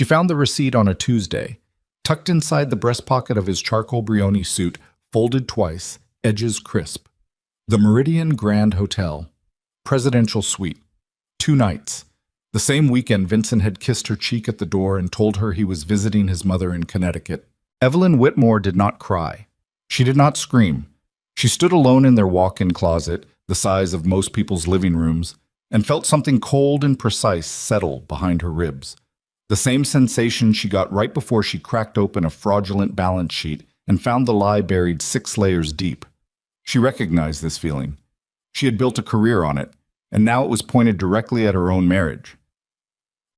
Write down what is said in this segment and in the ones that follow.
She found the receipt on a Tuesday, tucked inside the breast pocket of his charcoal brioni suit, folded twice, edges crisp. The Meridian Grand Hotel, presidential suite, 2 nights. The same weekend, Vincent had kissed her cheek at the door and told her he was visiting his mother in Connecticut. Evelyn Whitmore did not cry. She did not scream. She stood alone in their walk-in closet, the size of most people's living rooms, and felt something cold and precise settle behind her ribs. The same sensation she got right before she cracked open a fraudulent balance sheet and found the lie buried 6 layers deep. She recognized this feeling. She had built a career on it, and now it was pointed directly at her own marriage.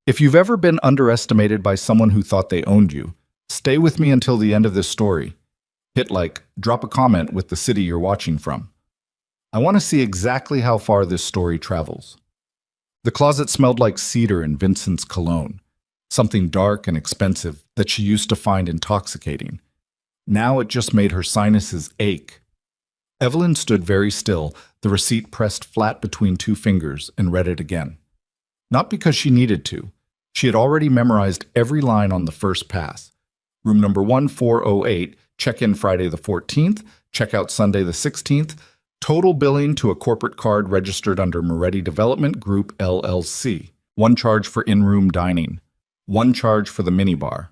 If you've ever been underestimated by someone who thought they owned you, stay with me until the end of this story. Hit like, drop a comment with the city you're watching from. I want to see exactly how far this story travels. The closet smelled like cedar and Vincent's cologne, something dark and expensive that she used to find intoxicating. Now it just made her sinuses ache. Evelyn stood very still, the receipt pressed flat between 2 fingers, and read it again. Not because she needed to. She had already memorized every line on the first pass. Room number 1408, check-in Friday the 14th, check-out Sunday the 16th, total billing to a corporate card registered under Moretti Development Group, LLC. 1 charge for in-room dining. 1 charge for the minibar.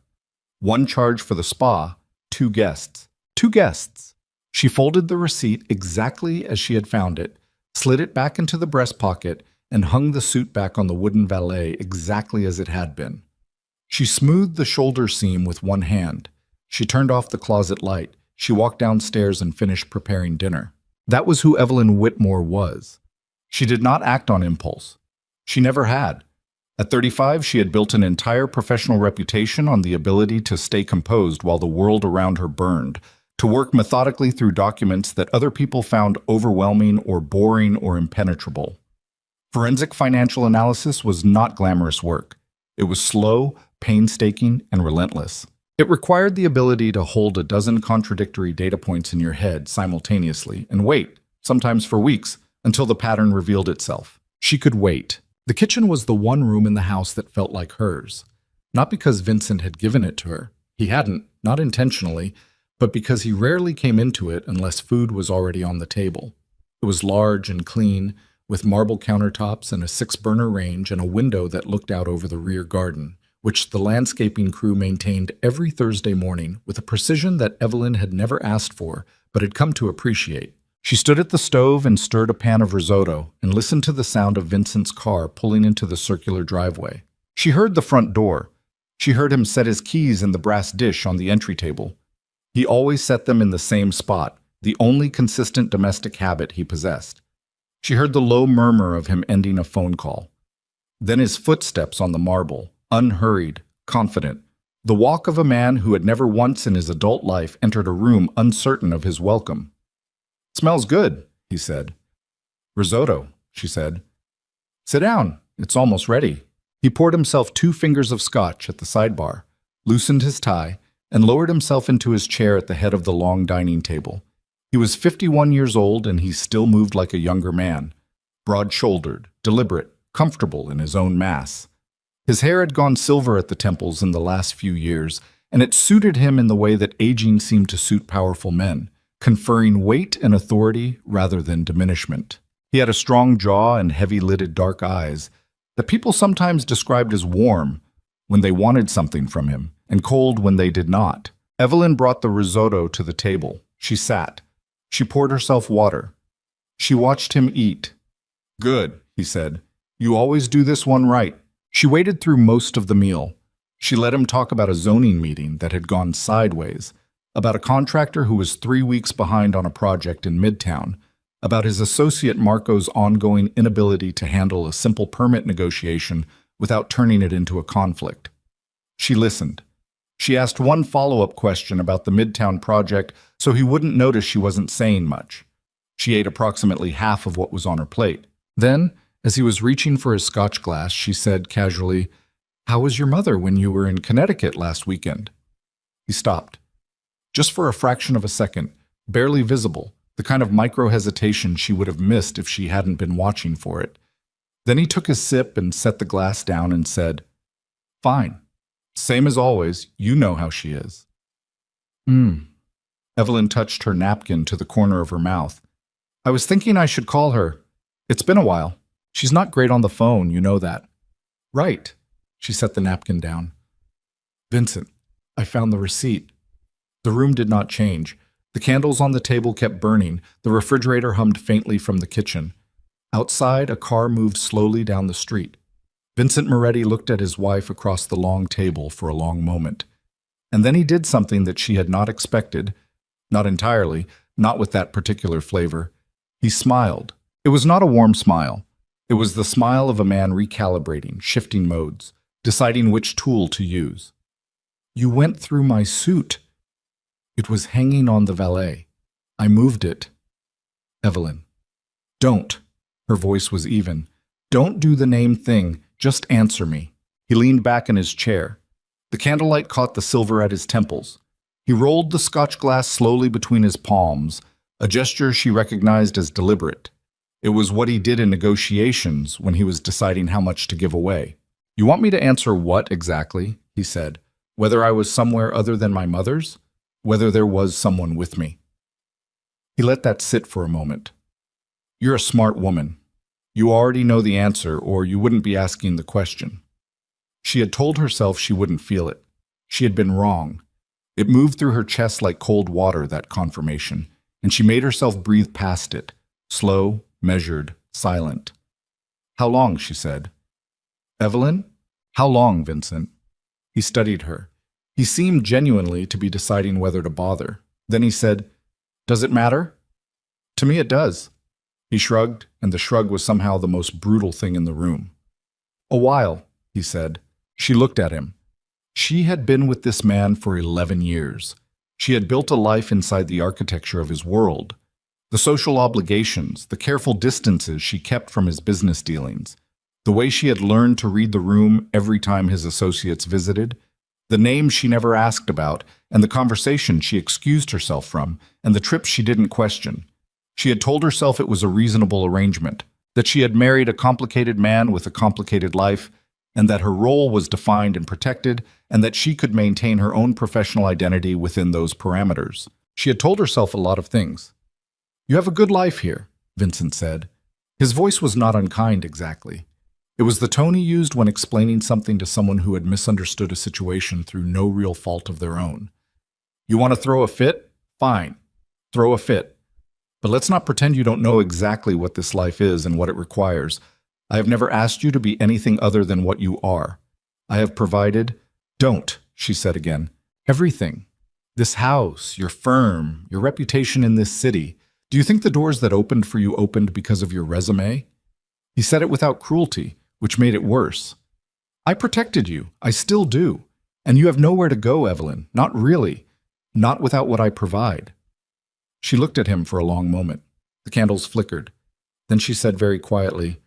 1 charge for the spa. 2 guests. 2 guests. She folded the receipt exactly as she had found it, slid it back into the breast pocket, and hung the suit back on the wooden valet exactly as it had been. She smoothed the shoulder seam with 1 hand. She turned off the closet light. She walked downstairs and finished preparing dinner. That was who Evelyn Whitmore was. She did not act on impulse. She never had. At 35, she had built an entire professional reputation on the ability to stay composed while the world around her burned, to work methodically through documents that other people found overwhelming or boring or impenetrable. Forensic financial analysis was not glamorous work. It was slow, painstaking, and relentless. It required the ability to hold a dozen contradictory data points in your head simultaneously and wait, sometimes for weeks, until the pattern revealed itself. She could wait. The kitchen was the one room in the house that felt like hers. Not because Vincent had given it to her. He hadn't, not intentionally, but because he rarely came into it unless food was already on the table. It was large and clean, with marble countertops and a 6-burner range and a window that looked out over the rear garden, which the landscaping crew maintained every Thursday morning with a precision that Evelyn had never asked for, but had come to appreciate. She stood at the stove and stirred a pan of risotto and listened to the sound of Vincent's car pulling into the circular driveway. She heard the front door. She heard him set his keys in the brass dish on the entry table. He always set them in the same spot, the only consistent domestic habit he possessed. She heard the low murmur of him ending a phone call. Then his footsteps on the marble, unhurried, confident. The walk of a man who had never once in his adult life entered a room uncertain of his welcome. "Smells good," he said. "Risotto," she said. "Sit down. It's almost ready." He poured himself 2 fingers of scotch at the sidebar, loosened his tie, and lowered himself into his chair at the head of the long dining table. He was 51 years old, and he still moved like a younger man, broad-shouldered, deliberate, comfortable in his own mass. His hair had gone silver at the temples in the last few years, and it suited him in the way that aging seemed to suit powerful men, conferring weight and authority rather than diminishment. He had a strong jaw and heavy-lidded dark eyes that people sometimes described as warm when they wanted something from him, and cold when they did not. Evelyn brought the risotto to the table. She sat. She poured herself water. She watched him eat. "Good," he said. "You always do this one right." She waited through most of the meal. She let him talk about a zoning meeting that had gone sideways, about a contractor who was 3 weeks behind on a project in Midtown, about his associate Marco's ongoing inability to handle a simple permit negotiation without turning it into a conflict. She listened. She asked one follow-up question about the Midtown project so he wouldn't notice she wasn't saying much. She ate approximately half of what was on her plate. Then, as he was reaching for his scotch glass, she said casually, "How was your mother when you were in Connecticut last weekend?" He stopped. Just for a fraction of a second, barely visible, the kind of micro-hesitation she would have missed if she hadn't been watching for it. Then he took his sip and set the glass down and said, "Fine." Same as always, you know how she is. Hmm. Evelyn touched her napkin to the corner of her mouth. I was thinking I should call her. It's been a while. She's not great on the phone, you know that. Right. She set the napkin down. Vincent, I found the receipt. The room did not change. The candles on the table kept burning. The refrigerator hummed faintly from the kitchen. Outside, a car moved slowly down the street. Vincent Moretti looked at his wife across the long table for a long moment. And then he did something that she had not expected. Not entirely, not with that particular flavor. He smiled. It was not a warm smile. It was the smile of a man recalibrating, shifting modes, deciding which tool to use. You went through my suit. It was hanging on the valet. I moved it. Evelyn. Don't. Her voice was even. Don't do the name thing. Just answer me. He leaned back in his chair. The candlelight caught the silver at his temples. He rolled the scotch glass slowly between his palms, a gesture she recognized as deliberate. It was what he did in negotiations when he was deciding how much to give away. You want me to answer what exactly? He said. Whether I was somewhere other than my mother's? Whether there was someone with me. He let that sit for a moment. You're a smart woman. You already know the answer, or you wouldn't be asking the question. She had told herself she wouldn't feel it. She had been wrong. It moved through her chest like cold water, that confirmation, and she made herself breathe past it, slow, measured, silent. How long, she said. Evelyn? How long, Vincent? He studied her. He seemed genuinely to be deciding whether to bother. Then he said, Does it matter? To me it does. He shrugged, and the shrug was somehow the most brutal thing in the room. A while, he said. She looked at him. She had been with this man for 11 years. She had built a life inside the architecture of his world. The social obligations, the careful distances she kept from his business dealings, the way she had learned to read the room every time his associates visited, the names she never asked about, and the conversation she excused herself from, and the trips she didn't question. She had told herself it was a reasonable arrangement, that she had married a complicated man with a complicated life, and that her role was defined and protected, and that she could maintain her own professional identity within those parameters. She had told herself a lot of things. You have a good life here, Vincent said. His voice was not unkind exactly. It was the tone he used when explaining something to someone who had misunderstood a situation through no real fault of their own. You want to throw a fit? Fine. Throw a fit. But let's not pretend you don't know exactly what this life is and what it requires. I have never asked you to be anything other than what you are. I have provided— Don't, she said again. Everything. This house, your firm, your reputation in this city. Do you think the doors that opened for you opened because of your resume? He said it without cruelty, which made it worse. I protected you. I still do. And you have nowhere to go, Evelyn. Not really. Not without what I provide. She looked at him for a long moment. The candles flickered. Then she said very quietly,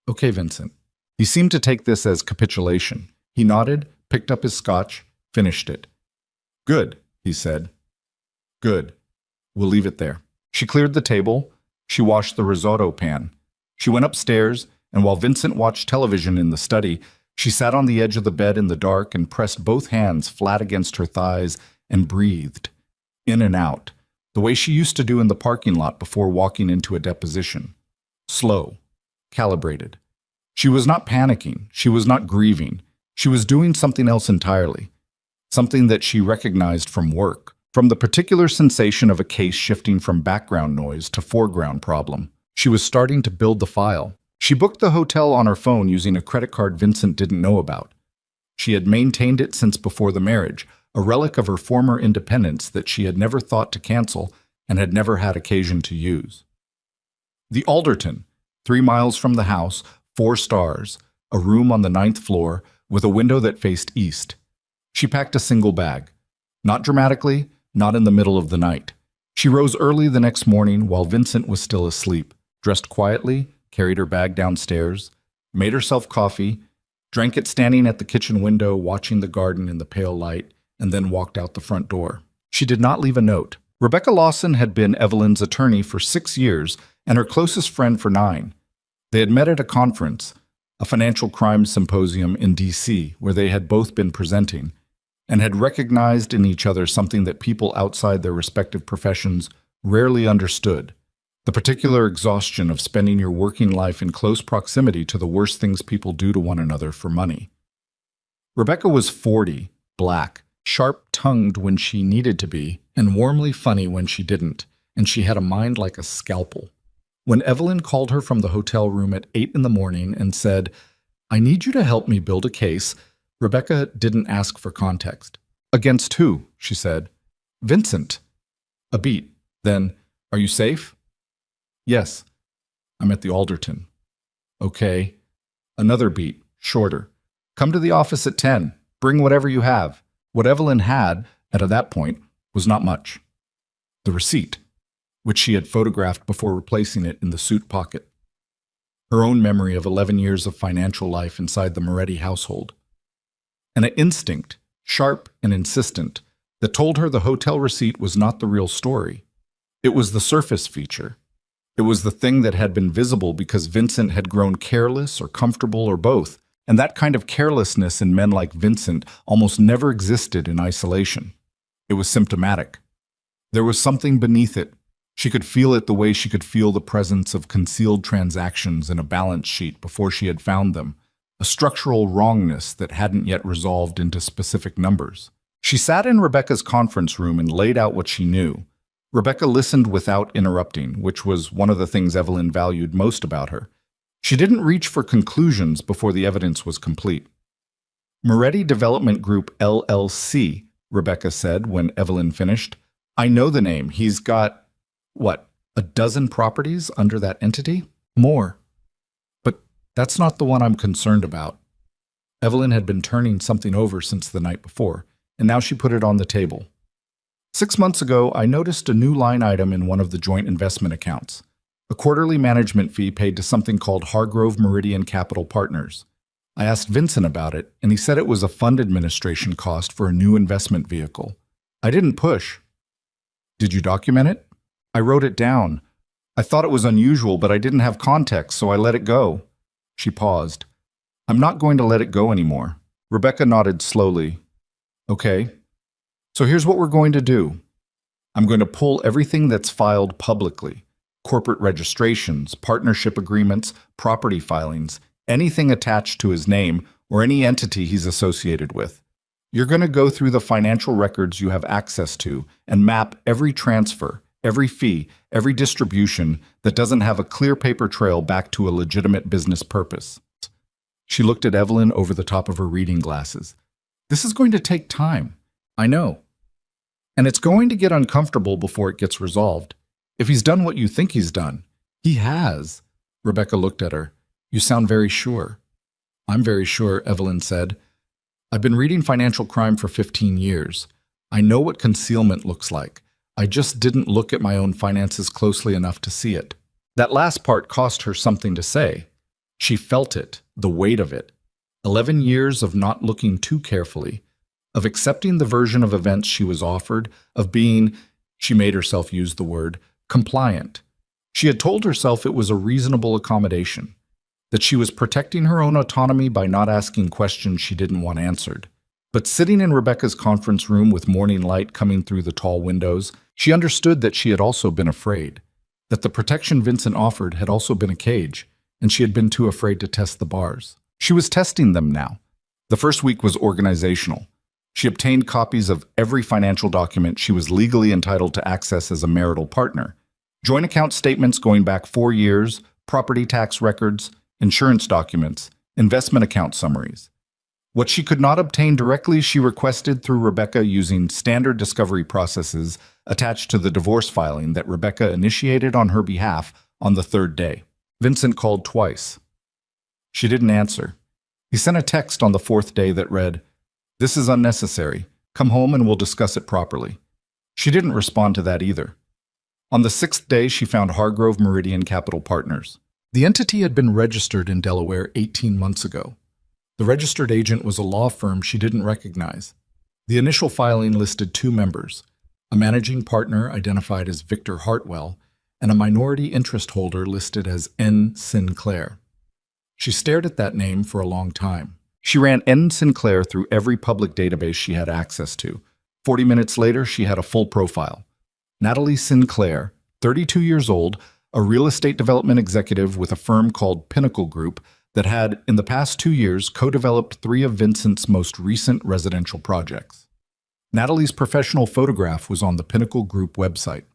Okay, Vincent. He seemed to take this as capitulation. He nodded, picked up his scotch, finished it. Good, he said. Good. We'll leave it there. She cleared the table. She washed the risotto pan. She went upstairs, and while Vincent watched television in the study, she sat on the edge of the bed in the dark and pressed both hands flat against her thighs and breathed, in and out, the way she used to do in the parking lot before walking into a deposition. Slow, calibrated. She was not panicking. She was not grieving. She was doing something else entirely, something that she recognized from work, from the particular sensation of a case shifting from background noise to foreground problem. She was starting to build the file. She booked the hotel on her phone using a credit card Vincent didn't know about. She had maintained it since before the marriage, a relic of her former independence that she had never thought to cancel and had never had occasion to use. The Alderton, 3 miles from the house, 4 stars, a room on the 9th floor with a window that faced east. She packed a single bag. Not dramatically, not in the middle of the night. She rose early the next morning while Vincent was still asleep, dressed quietly, carried her bag downstairs, made herself coffee, drank it standing at the kitchen window watching the garden in the pale light, and then walked out the front door. She did not leave a note. Rebecca Lawson had been Evelyn's attorney for 6 years and her closest friend for 9. They had met at a conference, a financial crime symposium in D.C., where they had both been presenting, and had recognized in each other something that people outside their respective professions rarely understood: the particular exhaustion of spending your working life in close proximity to the worst things people do to one another for money. Rebecca was 40, black, sharp-tongued when she needed to be, and warmly funny when she didn't, and she had a mind like a scalpel. When Evelyn called her from the hotel room at 8 in the morning and said, "I need you to help me build a case," Rebecca didn't ask for context. "Against who?" she said. "Vincent." A beat. Then, "Are you safe?" "Yes. I'm at the Alderton." "Okay." Another beat, shorter. "Come to the office at 10. Bring whatever you have." What Evelyn had, at that point, was not much. The receipt, which she had photographed before replacing it in the suit pocket. Her own memory of 11 years of financial life inside the Moretti household. And an instinct, sharp and insistent, that told her the hotel receipt was not the real story. It was the surface feature. It was the thing that had been visible because Vincent had grown careless or comfortable or both, and that kind of carelessness in men like Vincent almost never existed in isolation. It was symptomatic. There was something beneath it. She could feel it the way she could feel the presence of concealed transactions in a balance sheet before she had found them, a structural wrongness that hadn't yet resolved into specific numbers. She sat in Rebecca's conference room and laid out what she knew. Rebecca listened without interrupting, which was one of the things Evelyn valued most about her. She didn't reach for conclusions before the evidence was complete. "Moretti Development Group, LLC," Rebecca said when Evelyn finished. "I know the name. He's got, what, a dozen properties under that entity? More. But that's not the one I'm concerned about." Evelyn had been turning something over since the night before, and now she put it on the table. "6 months ago, I noticed a new line item in one of the joint investment accounts. A quarterly management fee paid to something called Hargrove Meridian Capital Partners. I asked Vincent about it, and he said it was a fund administration cost for a new investment vehicle. I didn't push." "Did you document it?" "I wrote it down. I thought it was unusual, but I didn't have context, so I let it go." She paused. "I'm not going to let it go anymore." Rebecca nodded slowly. "Okay. So here's what we're going to do. I'm going to pull everything that's filed publicly. Corporate registrations, partnership agreements, property filings, anything attached to his name or any entity he's associated with. You're going to go through the financial records you have access to and map every transfer, every fee, every distribution that doesn't have a clear paper trail back to a legitimate business purpose." She looked at Evelyn over the top of her reading glasses. "This is going to take time. I know. And it's going to get uncomfortable before it gets resolved. If he's done what you think he's done." "He has." Rebecca looked at her. "You sound very sure." "I'm very sure," Evelyn said. "I've been reading financial crime for 15 years. I know what concealment looks like. I just didn't look at my own finances closely enough to see it." That last part cost her something to say. She felt it, the weight of it. 11 years of not looking too carefully, of accepting the version of events she was offered, of being, she made herself use the word, compliant. She had told herself it was a reasonable accommodation, that she was protecting her own autonomy by not asking questions she didn't want answered. But sitting in Rebecca's conference room with morning light coming through the tall windows, she understood that she had also been afraid, that the protection Vincent offered had also been a cage, and she had been too afraid to test the bars. She was testing them now. The first week was organizational. She obtained copies of every financial document she was legally entitled to access as a marital partner. Joint account statements going back 4 years, property tax records, insurance documents, investment account summaries. What she could not obtain directly, she requested through Rebecca using standard discovery processes attached to the divorce filing that Rebecca initiated on her behalf on the 3rd day. Vincent called twice. She didn't answer. He sent a text on the 4th day that read, "This is unnecessary. Come home and we'll discuss it properly." She didn't respond to that either. On the 6th day, she found Hargrove Meridian Capital Partners. The entity had been registered in Delaware 18 months ago. The registered agent was a law firm she didn't recognize. The initial filing listed 2 members, a managing partner identified as Victor Hartwell, and a minority interest holder listed as N. Sinclair. She stared at that name for a long time. She ran N. Sinclair through every public database she had access to. 40 minutes later, she had a full profile. Natalie Sinclair, 32 years old, a real estate development executive with a firm called Pinnacle Group that had, in the past 2 years, co-developed 3 of Vincent's most recent residential projects. Natalie's professional photograph was on the Pinnacle Group website.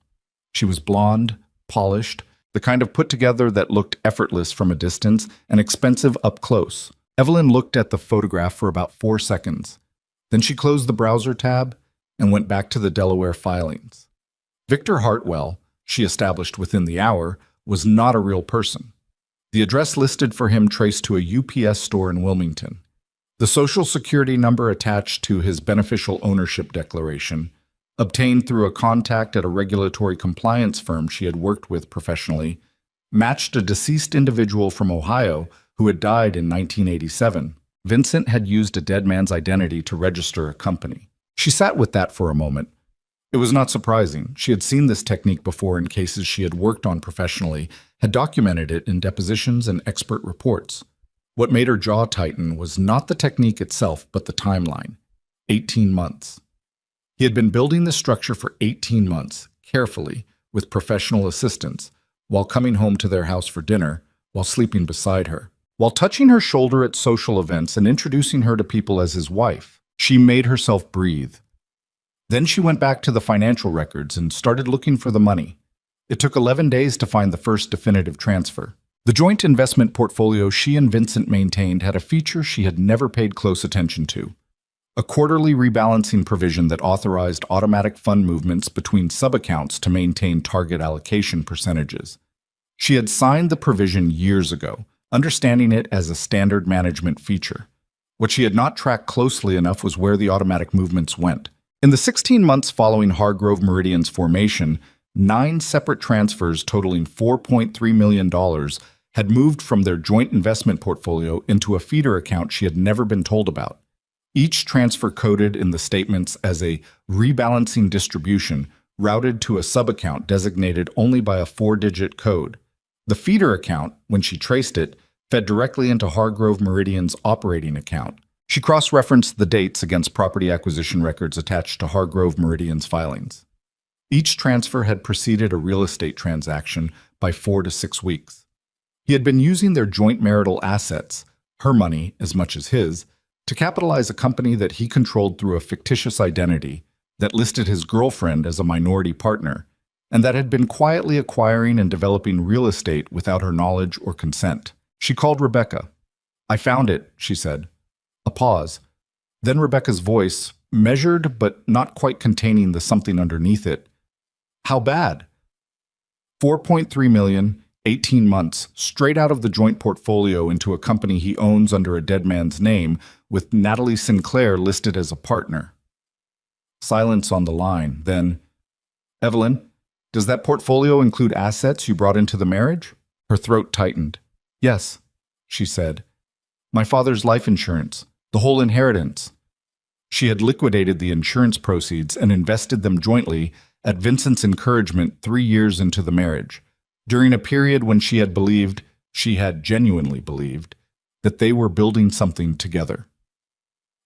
She was blonde, polished, the kind of put together that looked effortless from a distance and expensive up close. Evelyn looked at the photograph for about 4 seconds. Then she closed the browser tab and went back to the Delaware filings. Victor Hartwell, she established within the hour, was not a real person. The address listed for him traced to a UPS store in Wilmington. The Social Security number attached to his beneficial ownership declaration, obtained through a contact at a regulatory compliance firm she had worked with professionally, matched a deceased individual from Ohio who had died in 1987. Vincent had used a dead man's identity to register a company. She sat with that for a moment. It was not surprising. She had seen this technique before in cases she had worked on professionally, had documented it in depositions and expert reports. What made her jaw tighten was not the technique itself, but the timeline. 18 months. He had been building this structure for 18 months, carefully, with professional assistance, while coming home to their house for dinner, while sleeping beside her, while touching her shoulder at social events and introducing her to people as his wife. She made herself breathe. Then she went back to the financial records and started looking for the money. It took 11 days to find the first definitive transfer. The joint investment portfolio she and Vincent maintained had a feature she had never paid close attention to: a quarterly rebalancing provision that authorized automatic fund movements between sub-accounts to maintain target allocation percentages. She had signed the provision years ago, understanding it as a standard management feature. What she had not tracked closely enough was where the automatic movements went. In the 16 months following Hargrove Meridian's formation, 9 separate transfers totaling $4.3 million had moved from their joint investment portfolio into a feeder account she had never been told about. Each transfer coded in the statements as a rebalancing distribution routed to a sub-account designated only by a 4-digit code. The feeder account, when she traced it, fed directly into Hargrove Meridian's operating account. She cross-referenced the dates against property acquisition records attached to Hargrove Meridian's filings. Each transfer had preceded a real estate transaction by 4 to 6 weeks. He had been using their joint marital assets, her money as much as his, to capitalize a company that he controlled through a fictitious identity that listed his girlfriend as a minority partner, and that had been quietly acquiring and developing real estate without her knowledge or consent. She called Rebecca. "I found it," she said. A pause. Then Rebecca's voice, measured but not quite containing the something underneath it. "How bad?" 4.3 million, 18 months, straight out of the joint portfolio into a company he owns under a dead man's name, with Natalie Sinclair listed as a partner. Silence on the line. Then, "Evelyn, does that portfolio include assets you brought into the marriage?" Her throat tightened. "Yes," she said. "My father's life insurance, the whole inheritance." She had liquidated the insurance proceeds and invested them jointly at Vincent's encouragement 3 years into the marriage, during a period when she had genuinely believed, that they were building something together.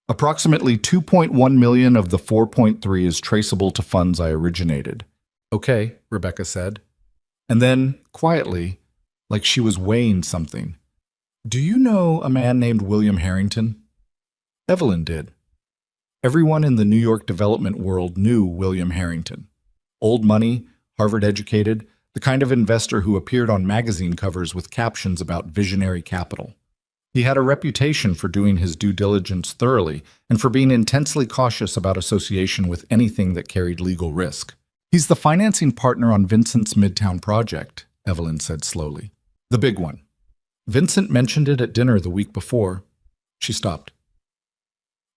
Approximately 2.1 million of the 4.3 is traceable to funds I originated. "Okay," Rebecca said. And then, quietly, like she was weighing something, "Do you know a man named William Harrington?" Evelyn did. Everyone in the New York development world knew William Harrington. Old money, Harvard-educated, the kind of investor who appeared on magazine covers with captions about visionary capital. He had a reputation for doing his due diligence thoroughly and for being intensely cautious about association with anything that carried legal risk. "He's the financing partner on Vincent's Midtown project," Evelyn said slowly. "The big one. Vincent mentioned it at dinner the week before." She stopped.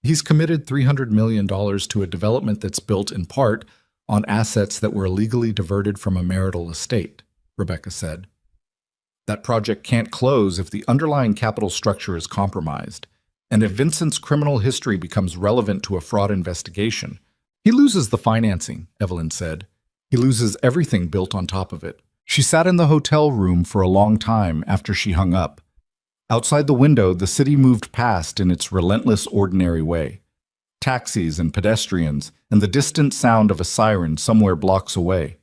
"He's committed $300 million to a development that's built in part on assets that were illegally diverted from a marital estate," Rebecca said. "That project can't close if the underlying capital structure is compromised, and if Vincent's criminal history becomes relevant to a fraud investigation. He loses the financing," Evelyn said. "He loses everything built on top of it." She sat in the hotel room for a long time after she hung up. Outside the window, the city moved past in its relentless, ordinary way. Taxis and pedestrians, and the distant sound of a siren somewhere blocks away.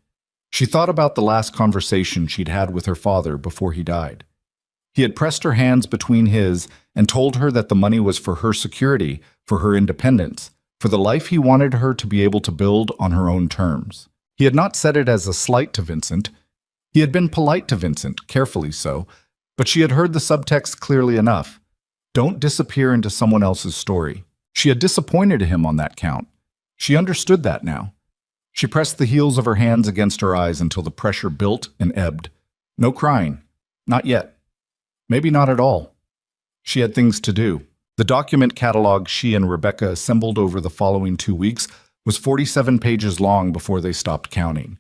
She thought about the last conversation she'd had with her father before he died. He had pressed her hands between his and told her that the money was for her security, for her independence, for the life he wanted her to be able to build on her own terms. He had not said it as a slight to Vincent. He had been polite to Vincent, carefully so, but she had heard the subtext clearly enough. Don't disappear into someone else's story. She had disappointed him on that count. She understood that now. She pressed the heels of her hands against her eyes until the pressure built and ebbed. No crying. Not yet. Maybe not at all. She had things to do. The document catalog she and Rebecca assembled over the following 2 weeks was 47 pages long before they stopped counting.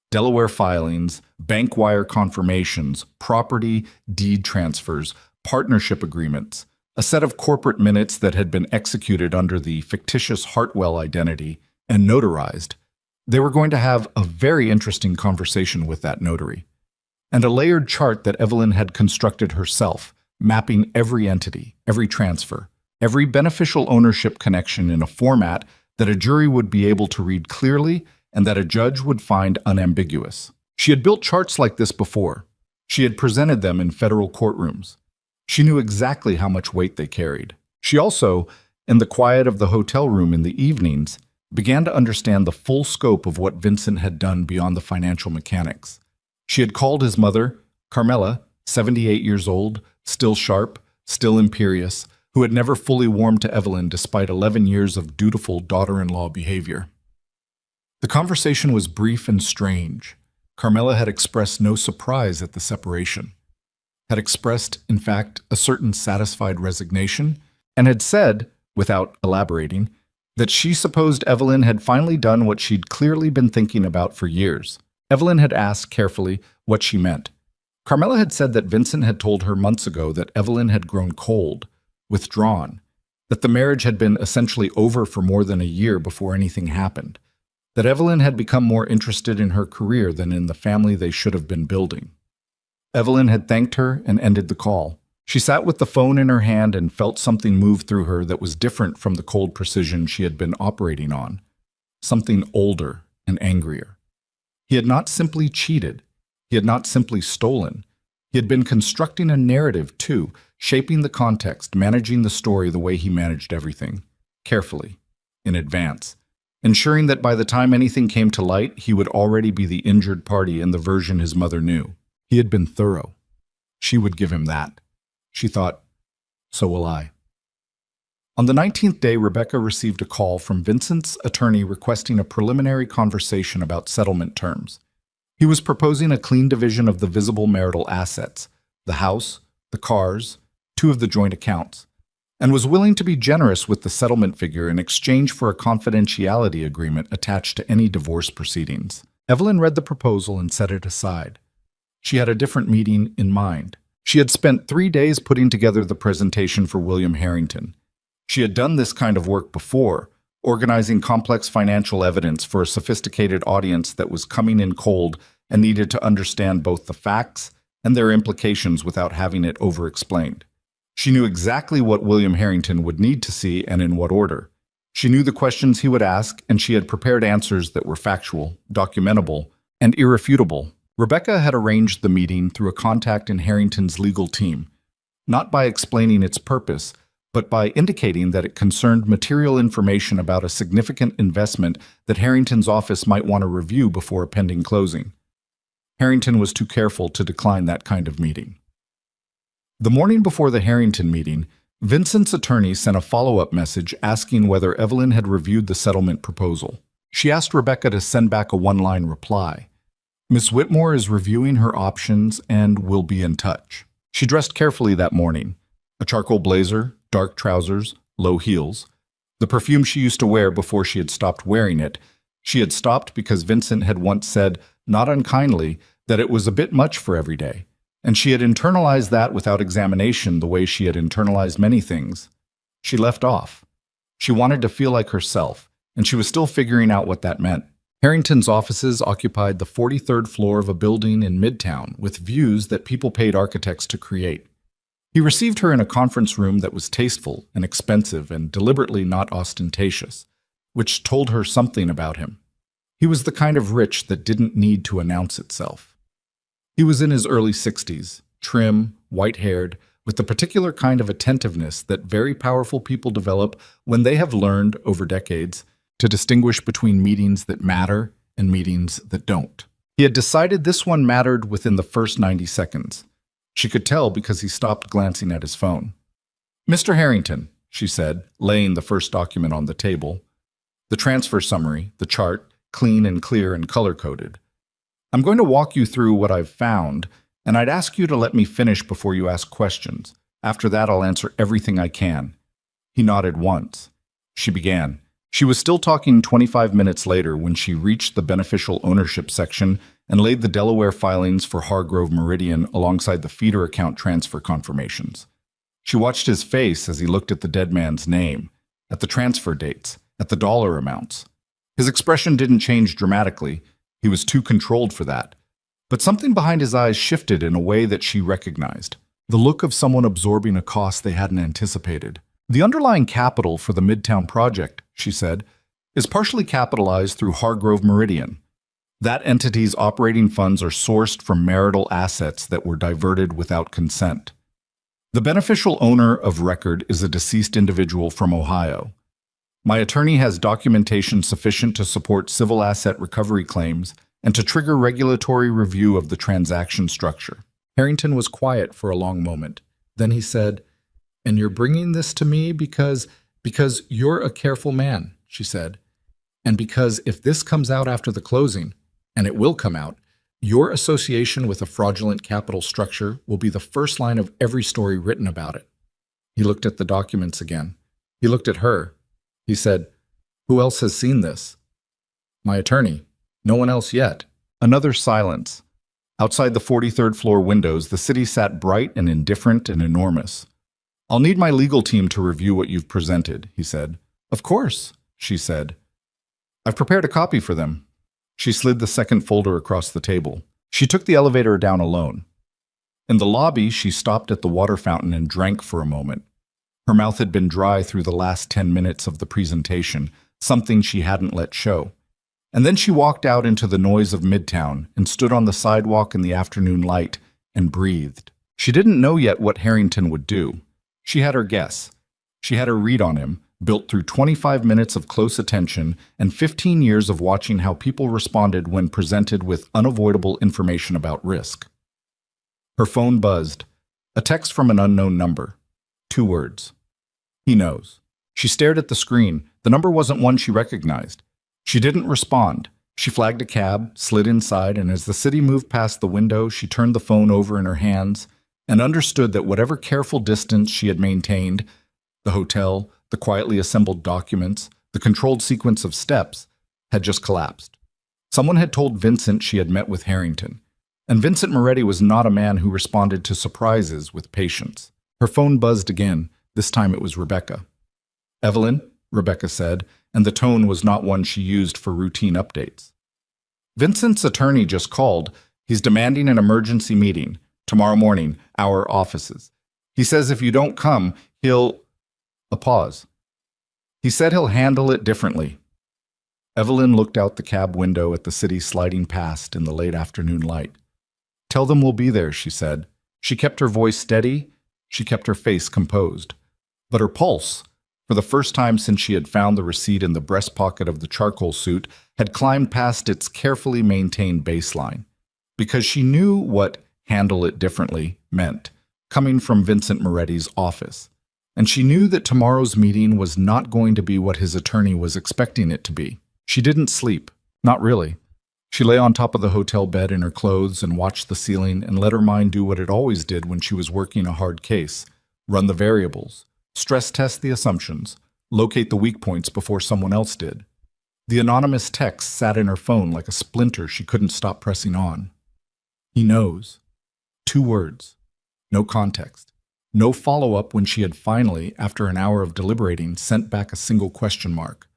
Delaware filings, bank wire confirmations, property, deed transfers, partnership agreements, a set of corporate minutes that had been executed under the fictitious Hartwell identity and notarized. They were going to have a very interesting conversation with that notary. And a layered chart that Evelyn had constructed herself, mapping every entity, every transfer, every beneficial ownership connection in a format that a jury would be able to read clearly and that a judge would find unambiguous. She had built charts like this before. She had presented them in federal courtrooms. She knew exactly how much weight they carried. She also, in the quiet of the hotel room in the evenings, began to understand the full scope of what Vincent had done beyond the financial mechanics. She had called his mother, Carmela, 78 years old, still sharp, still imperious, who had never fully warmed to Evelyn despite 11 years of dutiful daughter-in-law behavior. The conversation was brief and strange. Carmela had expressed no surprise at the separation, had expressed, in fact, a certain satisfied resignation, and had said, without elaborating, that she supposed Evelyn had finally done what she'd clearly been thinking about for years. Evelyn had asked carefully what she meant. Carmela had said that Vincent had told her months ago that Evelyn had grown cold, withdrawn, that the marriage had been essentially over for more than a year before anything happened, that Evelyn had become more interested in her career than in the family they should have been building. Evelyn had thanked her and ended the call. She sat with the phone in her hand and felt something move through her that was different from the cold precision she had been operating on, something older and angrier. He had not simply cheated. He had not simply stolen. He had been constructing a narrative, too, shaping the context, managing the story the way he managed everything, carefully, in advance, ensuring that by the time anything came to light, he would already be the injured party in the version his mother knew. He had been thorough. She would give him that. She thought, so will I. On the 19th day, Rebecca received a call from Vincent's attorney requesting a preliminary conversation about settlement terms. He was proposing a clean division of the visible marital assets, the house, the cars, 2 of the joint accounts, and was willing to be generous with the settlement figure in exchange for a confidentiality agreement attached to any divorce proceedings. Evelyn read the proposal and set it aside. She had a different meeting in mind. She had spent 3 days putting together the presentation for William Harrington. She had done this kind of work before, organizing complex financial evidence for a sophisticated audience that was coming in cold and needed to understand both the facts and their implications without having it over-explained. She knew exactly what William Harrington would need to see and in what order. She knew the questions he would ask, and she had prepared answers that were factual, documentable, and irrefutable. Rebecca had arranged the meeting through a contact in Harrington's legal team, not by explaining its purpose, but by indicating that it concerned material information about a significant investment that Harrington's office might want to review before a pending closing. Harrington was too careful to decline that kind of meeting. The morning before the Harrington meeting, Vincent's attorney sent a follow-up message asking whether Evelyn had reviewed the settlement proposal. She asked Rebecca to send back a one-line reply. Miss Whitmore is reviewing her options and will be in touch. She dressed carefully that morning. A charcoal blazer, dark trousers, low heels. The perfume she used to wear before she had stopped wearing it. She had stopped because Vincent had once said, not unkindly, that it was a bit much for every day. And she had internalized that without examination the way she had internalized many things. She left off. She wanted to feel like herself, and she was still figuring out what that meant. Harrington's offices occupied the 43rd floor of a building in Midtown with views that people paid architects to create. He received her in a conference room that was tasteful and expensive and deliberately not ostentatious, which told her something about him. He was the kind of rich that didn't need to announce itself. He was in his early 60s, trim, white-haired, with the particular kind of attentiveness that very powerful people develop when they have learned, over decades, to distinguish between meetings that matter and meetings that don't. He had decided this one mattered within the first 90 seconds. She could tell because he stopped glancing at his phone. "Mr. Harrington," she said, laying the first document on the table. The transfer summary, the chart, clean and clear and color-coded. "I'm going to walk you through what I've found, and I'd ask you to let me finish before you ask questions. After that, I'll answer everything I can." He nodded once. She began. She was still talking 25 minutes later when she reached the beneficial ownership section and laid the Delaware filings for Hargrove Meridian alongside the feeder account transfer confirmations. She watched his face as he looked at the dead man's name, at the transfer dates, at the dollar amounts. His expression didn't change dramatically. He was too controlled for that. But something behind his eyes shifted in a way that she recognized. The look of someone absorbing a cost they hadn't anticipated. "The underlying capital for the Midtown project," she said, "is partially capitalized through Hargrove Meridian. That entity's operating funds are sourced from marital assets that were diverted without consent. The beneficial owner of record is a deceased individual from Ohio. My attorney has documentation sufficient to support civil asset recovery claims and to trigger regulatory review of the transaction structure." Harrington was quiet for a long moment. Then he said, "And you're bringing this to me because you're a careful man," she said. "And because if this comes out after the closing, and it will come out, your association with a fraudulent capital structure will be the first line of every story written about it." He looked at the documents again. He looked at her. He said, "Who else has seen this?" "My attorney. No one else yet." Another silence. Outside the 43rd floor windows, the city sat bright and indifferent and enormous. "I'll need my legal team to review what you've presented," he said. "Of course," she said. "I've prepared a copy for them." She slid the second folder across the table. She took the elevator down alone. In the lobby, she stopped at the water fountain and drank for a moment. Her mouth had been dry through the last 10 minutes of the presentation, something she hadn't let show. And then she walked out into the noise of Midtown and stood on the sidewalk in the afternoon light and breathed. She didn't know yet what Harrington would do. She had her guess. She had her read on him, built through 25 minutes of close attention and 15 years of watching how people responded when presented with unavoidable information about risk. Her phone buzzed. A text from an unknown number. 2 words. "He knows." She stared at the screen. The number wasn't one she recognized. She didn't respond. She flagged a cab, slid inside, and as the city moved past the window, she turned the phone over in her hands and understood that whatever careful distance she had maintained, the hotel, the quietly assembled documents, the controlled sequence of steps, had just collapsed. Someone had told Vincent she had met with Harrington, and Vincent Moretti was not a man who responded to surprises with patience. Her phone buzzed again. This time it was Rebecca. "Evelyn," Rebecca said, and the tone was not one she used for routine updates. "Vincent's attorney just called. He's demanding an emergency meeting. Tomorrow morning, our offices. He says if you don't come, he'll—" A pause. "He said he'll handle it differently." Evelyn looked out the cab window at the city sliding past in the late afternoon light. "Tell them we'll be there," she said. She kept her voice steady. She kept her face composed. But her pulse, for the first time since she had found the receipt in the breast pocket of the charcoal suit, had climbed past its carefully maintained baseline. Because she knew what "handle it differently" meant, coming from Vincent Moretti's office. And she knew that tomorrow's meeting was not going to be what his attorney was expecting it to be. She didn't sleep. Not really. She lay on top of the hotel bed in her clothes and watched the ceiling and let her mind do what it always did when she was working a hard case: run the variables, stress test the assumptions, locate the weak points before someone else did. The anonymous text sat in her phone like a splinter she couldn't stop pressing on. "He knows." 2 words. No context. No follow-up when she had finally, after an hour of deliberating, sent back a single question mark.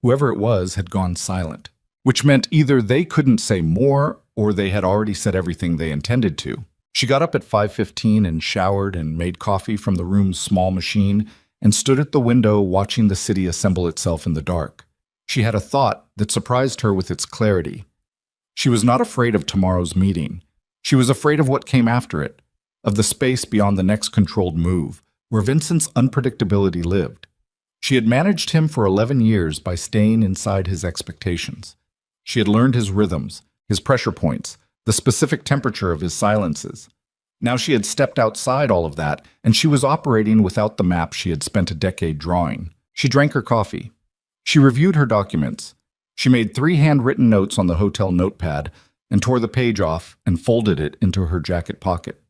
Whoever it was had gone silent, which meant either they couldn't say more or they had already said everything they intended to. She got up at 5:15 and showered and made coffee from the room's small machine and stood at the window watching the city assemble itself in the dark. She had a thought that surprised her with its clarity. She was not afraid of tomorrow's meeting. She was afraid of what came after it, of the space beyond the next controlled move, where Vincent's unpredictability lived. She had managed him for 11 years by staying inside his expectations. She had learned his rhythms, his pressure points, the specific temperature of his silences. Now she had stepped outside all of that, and she was operating without the map she had spent a decade drawing. She drank her coffee. She reviewed her documents. She made 3 handwritten notes on the hotel notepad and tore the page off and folded it into her jacket pocket.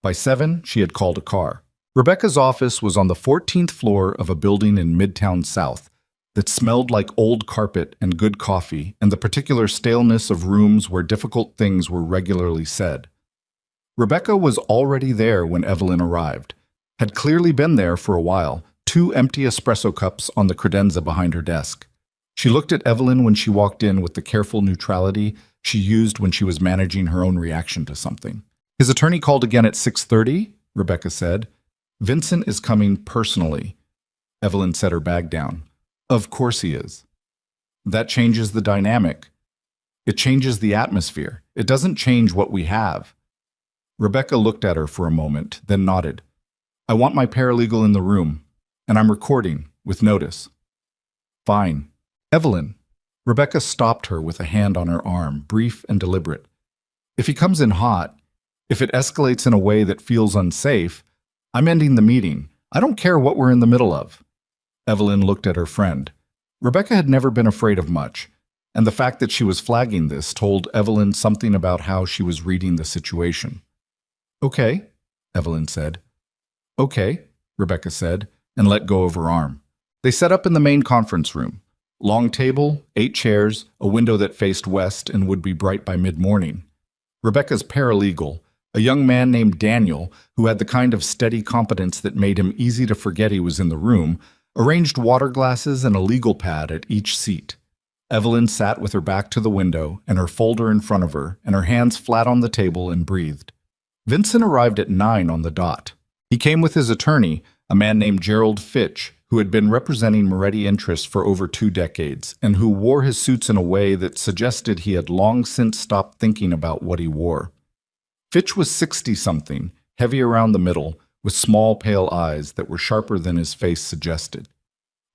By 7, she had called a car. Rebecca's office was on the 14th floor of a building in Midtown South that smelled like old carpet and good coffee and the particular staleness of rooms where difficult things were regularly said. Rebecca was already there when Evelyn arrived, had clearly been there for a while, 2 empty espresso cups on the credenza behind her desk. She looked at Evelyn when she walked in with the careful neutrality she used when she was managing her own reaction to something. His attorney called again at 6:30, Rebecca said. Vincent is coming personally. Evelyn set her bag down. Of course he is. That changes the dynamic. It changes the atmosphere. It doesn't change what we have. Rebecca looked at her for a moment, then nodded. I want my paralegal in the room, and I'm recording, with notice. Fine. Evelyn. Rebecca stopped her with a hand on her arm, brief and deliberate. If he comes in hot, if it escalates in a way that feels unsafe, I'm ending the meeting. I don't care what we're in the middle of. Evelyn looked at her friend. Rebecca had never been afraid of much, and the fact that she was flagging this told Evelyn something about how she was reading the situation. Okay, Evelyn said. Okay, Rebecca said, and let go of her arm. They set up in the main conference room. Long table, 8 chairs, a window that faced west and would be bright by mid-morning. Rebecca's paralegal, a young man named Daniel, who had the kind of steady competence that made him easy to forget he was in the room, arranged water glasses and a legal pad at each seat. Evelyn sat with her back to the window and her folder in front of her and her hands flat on the table and breathed. Vincent arrived at 9 on the dot. He came with his attorney, a man named Gerald Fitch, who had been representing Moretti interests for over 2 decades and who wore his suits in a way that suggested he had long since stopped thinking about what he wore. Fitch was 60-something, heavy around the middle, with small, pale eyes that were sharper than his face suggested.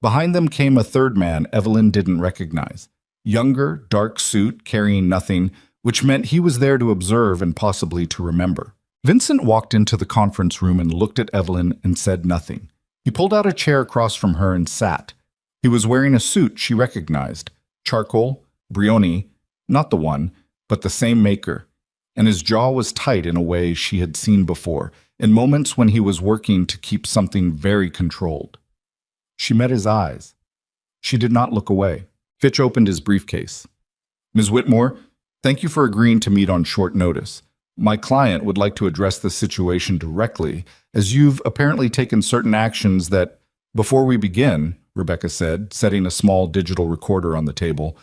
Behind them came a third man Evelyn didn't recognize. Younger, dark suit, carrying nothing, which meant he was there to observe and possibly to remember. Vincent walked into the conference room and looked at Evelyn and said nothing. He pulled out a chair across from her and sat. He was wearing a suit she recognized. Charcoal, Brioni, not the one, but the same maker. And his jaw was tight in a way she had seen before, in moments when he was working to keep something very controlled. She met his eyes. She did not look away. Fitch opened his briefcase. Ms. Whitmore, thank you for agreeing to meet on short notice. My client would like to address the situation directly, as you've apparently taken certain actions that, before we begin, Rebecca said, setting a small digital recorder on the table,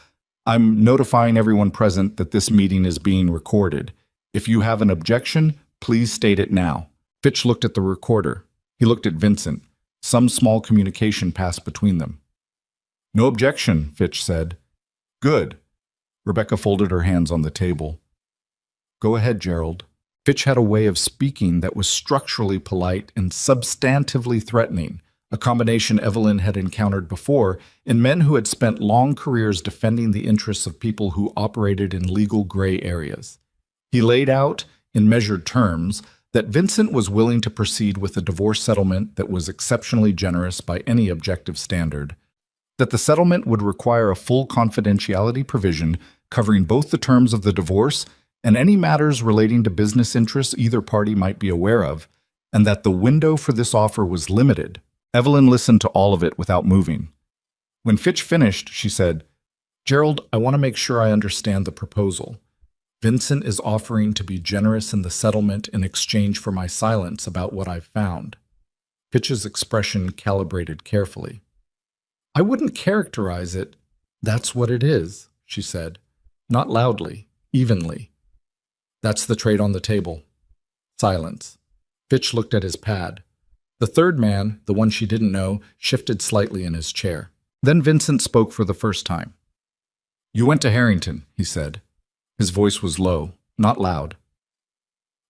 I'm notifying everyone present that this meeting is being recorded. If you have an objection, please state it now. Fitch looked at the recorder. He looked at Vincent. Some small communication passed between them. No objection, Fitch said. Good. Rebecca folded her hands on the table. Go ahead, Gerald. Fitch had a way of speaking that was structurally polite and substantively threatening, a combination Evelyn had encountered before in men who had spent long careers defending the interests of people who operated in legal gray areas. He laid out, in measured terms, that Vincent was willing to proceed with a divorce settlement that was exceptionally generous by any objective standard, that the settlement would require a full confidentiality provision covering both the terms of the divorce and any matters relating to business interests either party might be aware of, and that the window for this offer was limited. Evelyn listened to all of it without moving. When Fitch finished, she said, Gerald, I want to make sure I understand the proposal. Vincent is offering to be generous in the settlement in exchange for my silence about what I've found. Fitch's expression calibrated carefully. I wouldn't characterize it. That's what it is, she said. Not loudly, evenly. That's the trade on the table. Silence. Fitch looked at his pad. The third man, the one she didn't know, shifted slightly in his chair. Then Vincent spoke for the first time. "You went to Harrington," he said. His voice was low, not loud.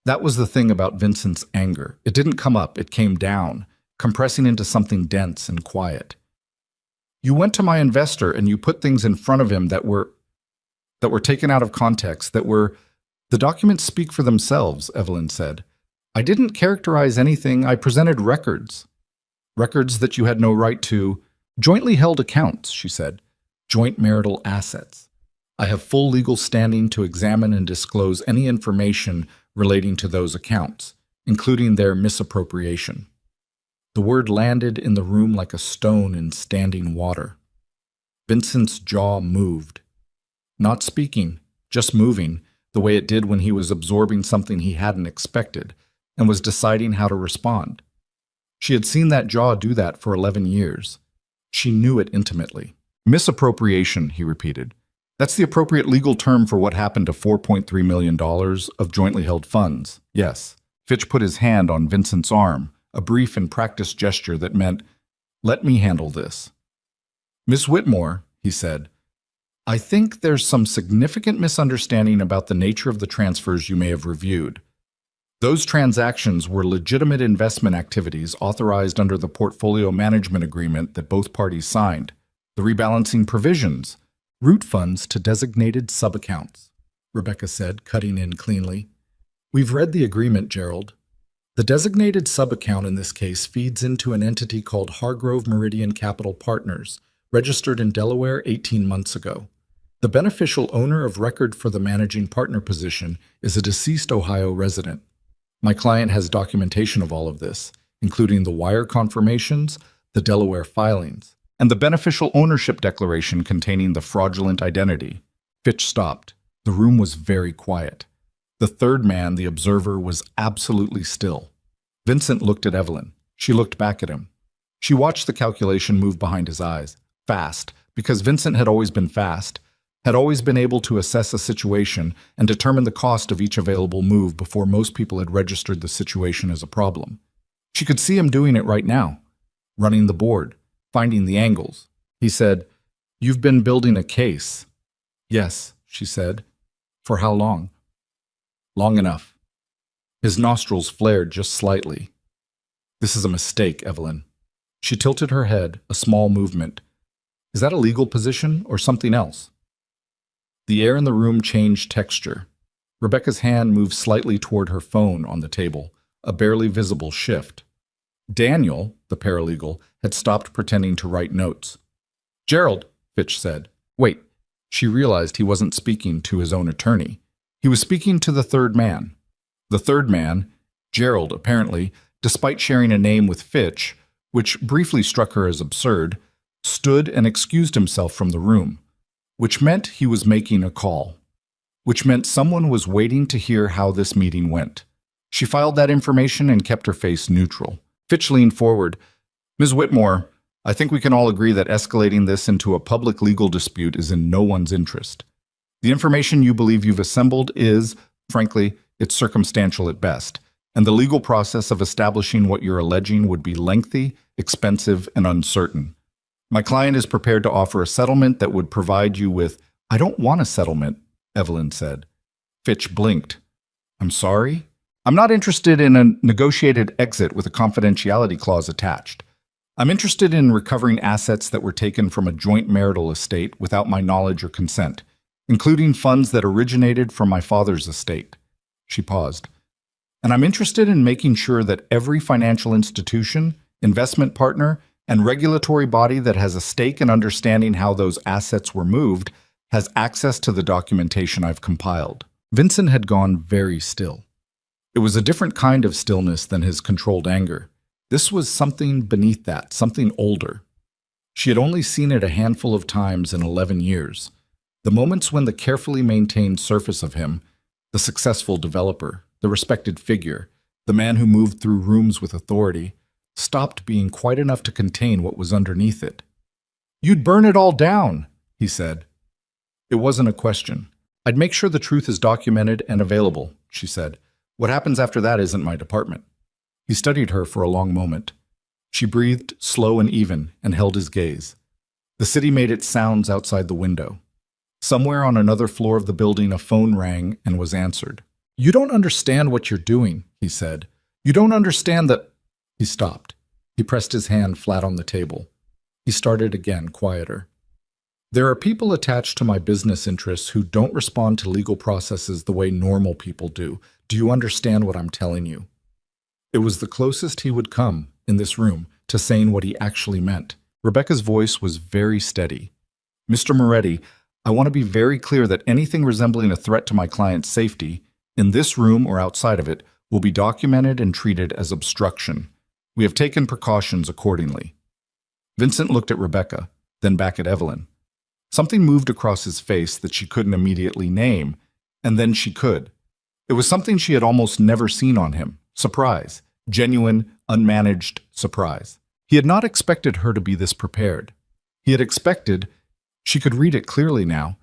That was the thing about Vincent's anger. It didn't come up, it came down, compressing into something dense and quiet. "You went to my investor and you put things in front of him that were taken out of context, The documents speak for themselves," Evelyn said. "I didn't characterize anything, I presented records. Records that you had no right to. Jointly held accounts," she said. "Joint marital assets. I have full legal standing to examine and disclose any information relating to those accounts, including their misappropriation." The word landed in the room like a stone in standing water. Vincent's jaw moved. Not speaking, just moving, the way it did when he was absorbing something he hadn't expected and was deciding how to respond. She had seen that jaw do that for 11 years. She knew it intimately. "Misappropriation," he repeated. "That's the appropriate legal term for what happened to $4.3 million of jointly held funds. Yes." Fitch put his hand on Vincent's arm, a brief and practiced gesture that meant, "Let me handle this." "Miss Whitmore," he said, "I think there's some significant misunderstanding about the nature of the transfers you may have reviewed. Those transactions were legitimate investment activities authorized under the portfolio management agreement that both parties signed. The rebalancing provisions, root funds to designated subaccounts," Rebecca said, cutting in cleanly. "We've read the agreement, Gerald. The designated subaccount in this case feeds into an entity called Hargrove Meridian Capital Partners, registered in Delaware 18 months ago. The beneficial owner of record for the managing partner position is a deceased Ohio resident. My client has documentation of all of this, including the wire confirmations, the Delaware filings, and the beneficial ownership declaration containing the fraudulent identity." Fitch stopped. The room was very quiet. The third man, the observer, was absolutely still. Vincent looked at Evelyn. She looked back at him. She watched the calculation move behind his eyes. Fast, because Vincent had always been fast, had always been able to assess a situation and determine the cost of each available move before most people had registered the situation as a problem. She could see him doing it right now, running the board, finding the angles. He said, "You've been building a case." "Yes," she said. "For how long?" "Long enough." His nostrils flared just slightly. "This is a mistake, Evelyn." She tilted her head, a small movement. "Is that a legal position or something else?" The air in the room changed texture. Rebecca's hand moved slightly toward her phone on the table, a barely visible shift. Daniel, the paralegal, had stopped pretending to write notes. "Gerald," Fitch said. "Wait." She realized he wasn't speaking to his own attorney. He was speaking to the third man. The third man, Gerald apparently, despite sharing a name with Fitch, which briefly struck her as absurd, stood and excused himself from the room. Which meant he was making a call. Which meant someone was waiting to hear how this meeting went. She filed that information and kept her face neutral. Fitch leaned forward. "Ms. Whitmore, I think we can all agree that escalating this into a public legal dispute is in no one's interest. The information you believe you've assembled is, frankly, it's circumstantial at best, and the legal process of establishing what you're alleging would be lengthy, expensive, and uncertain. My client is prepared to offer a settlement that would provide you with—" "I don't want a settlement," Evelyn said. Fitch blinked. "I'm sorry? I'm not interested in a negotiated exit with a confidentiality clause attached. I'm interested in recovering assets that were taken from a joint marital estate without my knowledge or consent, including funds that originated from my father's estate." She paused. "And I'm interested in making sure that every financial institution, investment partner, and regulatory body that has a stake in understanding how those assets were moved has access to the documentation I've compiled." Vincent had gone very still. It was a different kind of stillness than his controlled anger. This was something beneath that, something older. She had only seen it a handful of times in 11 years. The moments when the carefully maintained surface of him, the successful developer, the respected figure, the man who moved through rooms with authority, stopped being quite enough to contain what was underneath it. "You'd burn it all down," he said. It wasn't a question. "I'd make sure the truth is documented and available," she said. What happens after that isn't my department. He studied her for a long moment. She breathed slow and even and held his gaze. The city made its sounds outside the window. Somewhere on another floor of the building, a phone rang and was answered. "You don't understand what you're doing," he said. "You don't understand that—" He stopped. He pressed his hand flat on the table. He started again, quieter. "There are people attached to my business interests who don't respond to legal processes the way normal people do. Do you understand what I'm telling you?" It was the closest he would come, in this room, to saying what he actually meant. Rebecca's voice was very steady. "Mr. Moretti, I want to be very clear that anything resembling a threat to my client's safety, in this room or outside of it, will be documented and treated as obstruction. We have taken precautions accordingly." Vincent looked at Rebecca, then back at Evelyn. Something moved across his face that she couldn't immediately name, and then she could. It was something she had almost never seen on him. Surprise. Genuine, unmanaged surprise. He had not expected her to be this prepared. He had expected, she could read it clearly now,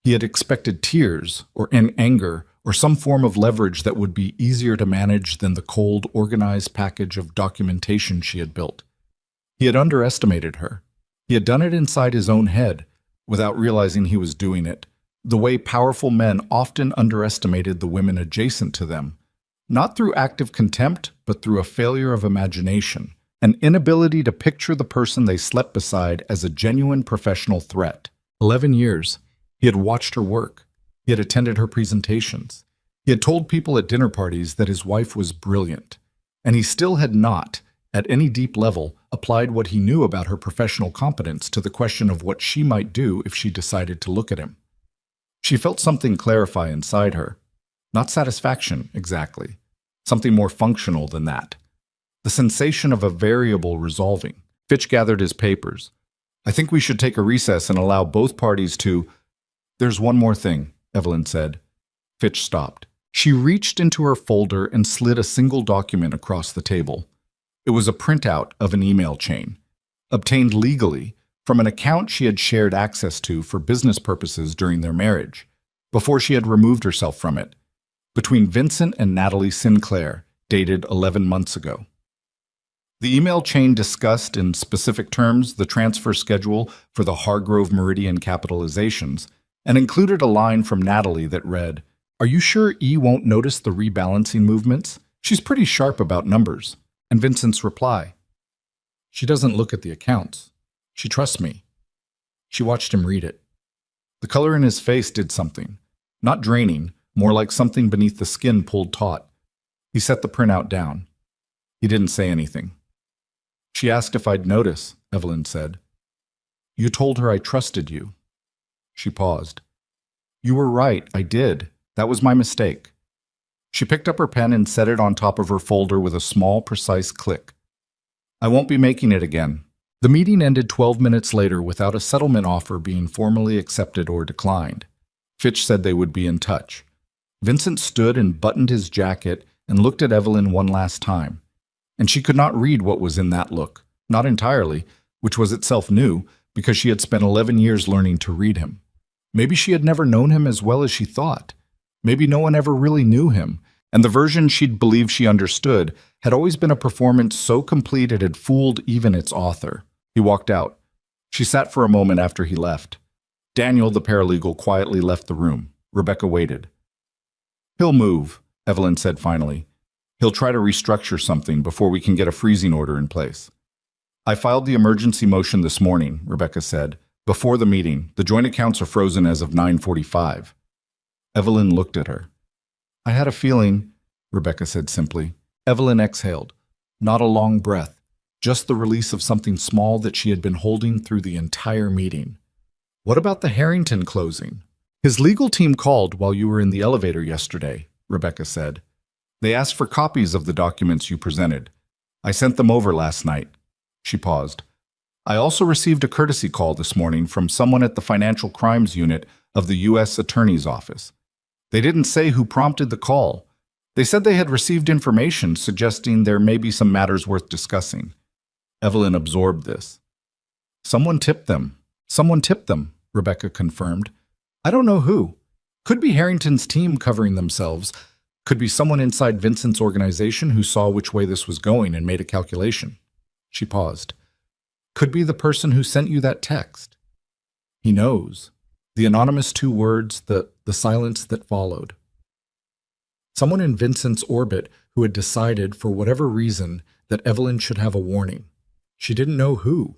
he had expected tears or anger or some form of leverage that would be easier to manage than the cold, organized package of documentation she had built. He had underestimated her. He had done it inside his own head, without realizing he was doing it, the way powerful men often underestimated the women adjacent to them, not through active contempt, but through a failure of imagination, an inability to picture the person they slept beside as a genuine professional threat. 11 years. He had watched her work. He had attended her presentations. He had told people at dinner parties that his wife was brilliant. And he still had not, at any deep level, applied what he knew about her professional competence to the question of what she might do if she decided to look at him. She felt something clarify inside her. Not satisfaction, exactly. Something more functional than that. The sensation of a variable resolving. Fitch gathered his papers. "I think we should take a recess and allow both parties to—" "There's one more thing," Evelyn said. Fitch stopped. She reached into her folder and slid a single document across the table. It was a printout of an email chain, obtained legally from an account she had shared access to for business purposes during their marriage, before she had removed herself from it, between Vincent and Natalie Sinclair, dated 11 months ago. The email chain discussed in specific terms the transfer schedule for the Hargrove Meridian capitalizations and included a line from Natalie that read, "Are you sure E won't notice the rebalancing movements? She's pretty sharp about numbers." And Vincent's reply, "She doesn't look at the accounts. She trusts me." She watched him read it. The color in his face did something. Not draining, more like something beneath the skin pulled taut. He set the printout down. He didn't say anything. "She asked if I'd notice," Evelyn said. "You told her I trusted you." She paused. "You were right, I did. That was my mistake." She picked up her pen and set it on top of her folder with a small, precise click. "I won't be making it again." The meeting ended 12 minutes later without a settlement offer being formally accepted or declined. Fitch said they would be in touch. Vincent stood and buttoned his jacket and looked at Evelyn one last time. And she could not read what was in that look, not entirely, which was itself new, because she had spent 11 years learning to read him. Maybe she had never known him as well as she thought. Maybe no one ever really knew him, and the version she'd believed she understood had always been a performance so complete it had fooled even its author. He walked out. She sat for a moment after he left. Daniel, the paralegal, quietly left the room. Rebecca waited. "He'll move," Evelyn said finally. "He'll try to restructure something before we can get a freezing order in place." "I filed the emergency motion this morning," Rebecca said. "Before the meeting, the joint accounts are frozen as of 9:45. Evelyn looked at her. "I had a feeling," Rebecca said simply. Evelyn exhaled. Not a long breath, just the release of something small that she had been holding through the entire meeting. "What about the Harrington closing?" "His legal team called while you were in the elevator yesterday," Rebecca said. "They asked for copies of the documents you presented. I sent them over last night." She paused. "I also received a courtesy call this morning from someone at the Financial Crimes Unit of the U.S. Attorney's Office. They didn't say who prompted the call. They said they had received information suggesting there may be some matters worth discussing." Evelyn absorbed this. Someone tipped them," Rebecca confirmed. "I don't know who. Could be Harrington's team covering themselves, Could be someone inside Vincent's organization who saw which way this was going and made a calculation. She paused. Could be the person who sent you that text. He knows. The anonymous 2 words, the silence that followed. Someone in Vincent's orbit who had decided, for whatever reason, that Evelyn should have a warning. She didn't know who.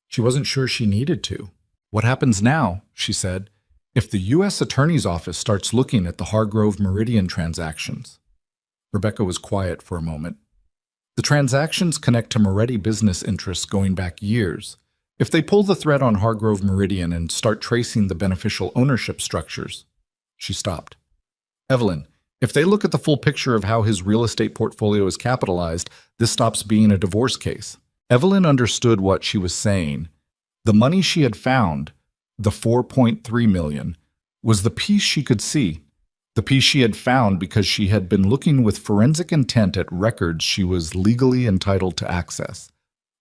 She wasn't sure she needed to. What happens now, she said, if the U.S. Attorney's Office starts looking at the Hargrove Meridian transactions? Rebecca was quiet for a moment. The transactions connect to Moretti business interests going back years. If they pull the thread on Hargrove Meridian and start tracing the beneficial ownership structures. She stopped. Evelyn, if they look at the full picture of how his real estate portfolio is capitalized, this stops being a divorce case. Evelyn understood what she was saying. The money she had found, the $4.3 million, was the piece she could see, the piece she had found because she had been looking with forensic intent at records she was legally entitled to access.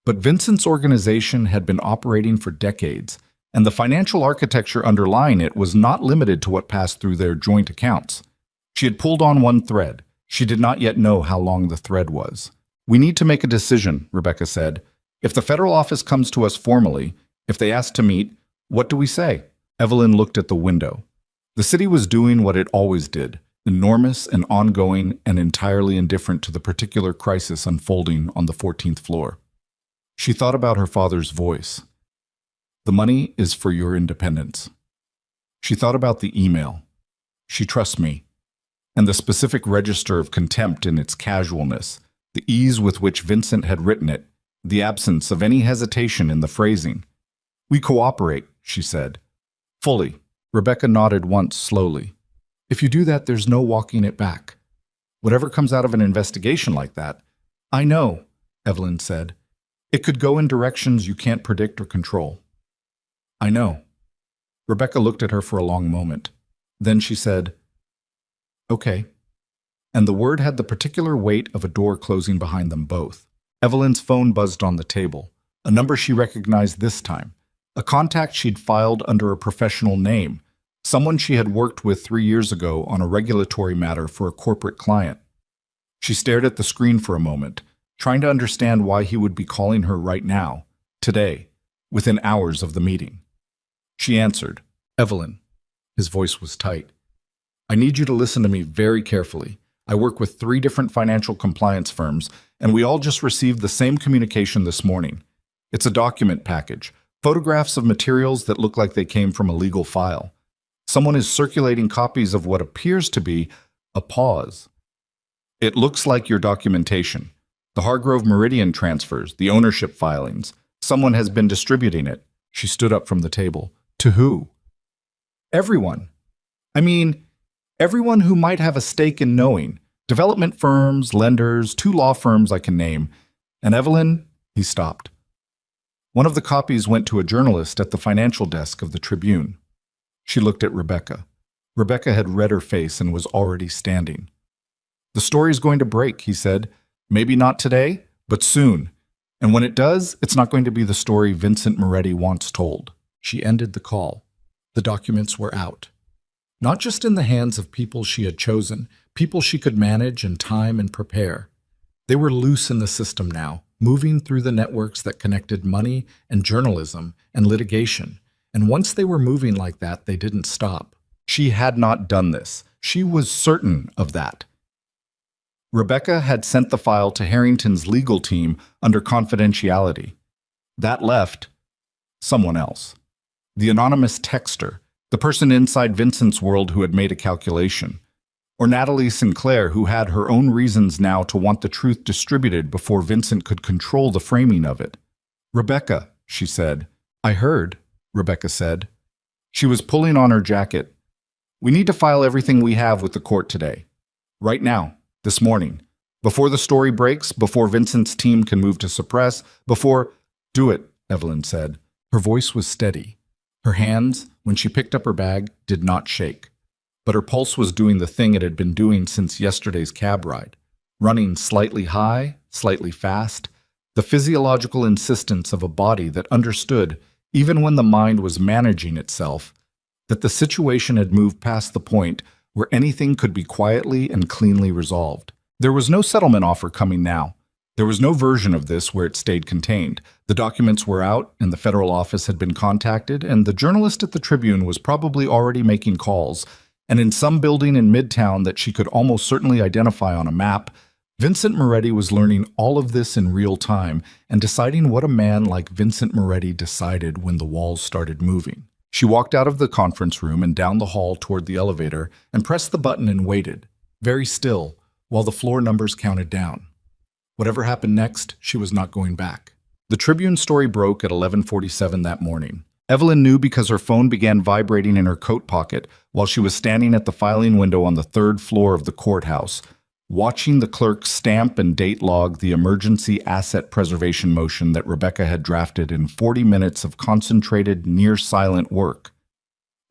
But Vincent's organization had been operating for decades, and the financial architecture underlying it was not limited to what passed through their joint accounts. She had pulled on one thread. She did not yet know how long the thread was. We need to make a decision, Rebecca said. If the federal office comes to us formally, if they ask to meet, what do we say? Evelyn looked at the window. The city was doing what it always did, enormous and ongoing and entirely indifferent to the particular crisis unfolding on the 14th floor. She thought about her father's voice. The money is for your independence. She thought about the email. She trusts me. And the specific register of contempt in its casualness, the ease with which Vincent had written it, the absence of any hesitation in the phrasing. We cooperate, she said. Fully. Rebecca nodded once slowly. If you do that, there's no walking it back. Whatever comes out of an investigation like that, I know, Evelyn said. It could go in directions you can't predict or control. I know. Rebecca looked at her for a long moment. Then she said, okay. And the word had the particular weight of a door closing behind them both. Evelyn's phone buzzed on the table, a number she recognized this time, a contact she'd filed under a professional name, someone she had worked with 3 years ago on a regulatory matter for a corporate client. She stared at the screen for a moment, trying to understand why he would be calling her right now, today, within hours of the meeting. She answered, Evelyn. His voice was tight. I need you to listen to me very carefully. I work with 3 different financial compliance firms, and we all just received the same communication this morning. It's a document package, photographs of materials that look like they came from a legal file. Someone is circulating copies of what appears to be a pause. It looks like your documentation. The Hargrove Meridian transfers, the ownership filings. Someone has been distributing it. She stood up from the table. To who? Everyone. I mean, everyone who might have a stake in knowing. Development firms, lenders, 2 law firms I can name. And Evelyn, he stopped. One of the copies went to a journalist at the financial desk of the Tribune. She looked at Rebecca. Rebecca had read her face and was already standing. The story's going to break, he said. Maybe not today, but soon. And when it does, it's not going to be the story Vincent Moretti once told. She ended the call. The documents were out. Not just in the hands of people she had chosen, people she could manage and time and prepare. They were loose in the system now, moving through the networks that connected money and journalism and litigation. And once they were moving like that, they didn't stop. She had not done this. She was certain of that. Rebecca had sent the file to Harrington's legal team under confidentiality. That left someone else. The anonymous texter, the person inside Vincent's world who had made a calculation. Or Natalie Sinclair, who had her own reasons now to want the truth distributed before Vincent could control the framing of it. Rebecca, she said. I heard, Rebecca said. She was pulling on her jacket. We need to file everything we have with the court today. Right now, this morning. Before the story breaks, before Vincent's team can move to suppress, before... Do it, Evelyn said. Her voice was steady. Her hands, when she picked up her bag, did not shake. But her pulse was doing the thing it had been doing since yesterday's cab ride. Running slightly high, slightly fast. The physiological insistence of a body that understood, even when the mind was managing itself, that the situation had moved past the point where anything could be quietly and cleanly resolved. There was no settlement offer coming now. There was no version of this where it stayed contained. The documents were out, and the federal office had been contacted, and the journalist at the Tribune was probably already making calls. And in some building in Midtown that she could almost certainly identify on a map, Vincent Moretti was learning all of this in real time and deciding what a man like Vincent Moretti decided when the walls started moving. She walked out of the conference room and down the hall toward the elevator and pressed the button and waited, very still, while the floor numbers counted down. Whatever happened next, she was not going back. The Tribune story broke at 11:47 that morning. Evelyn knew because her phone began vibrating in her coat pocket while she was standing at the filing window on the third floor of the courthouse, watching the clerk stamp and date log the emergency asset preservation motion that Rebecca had drafted in 40 minutes of concentrated, near-silent work.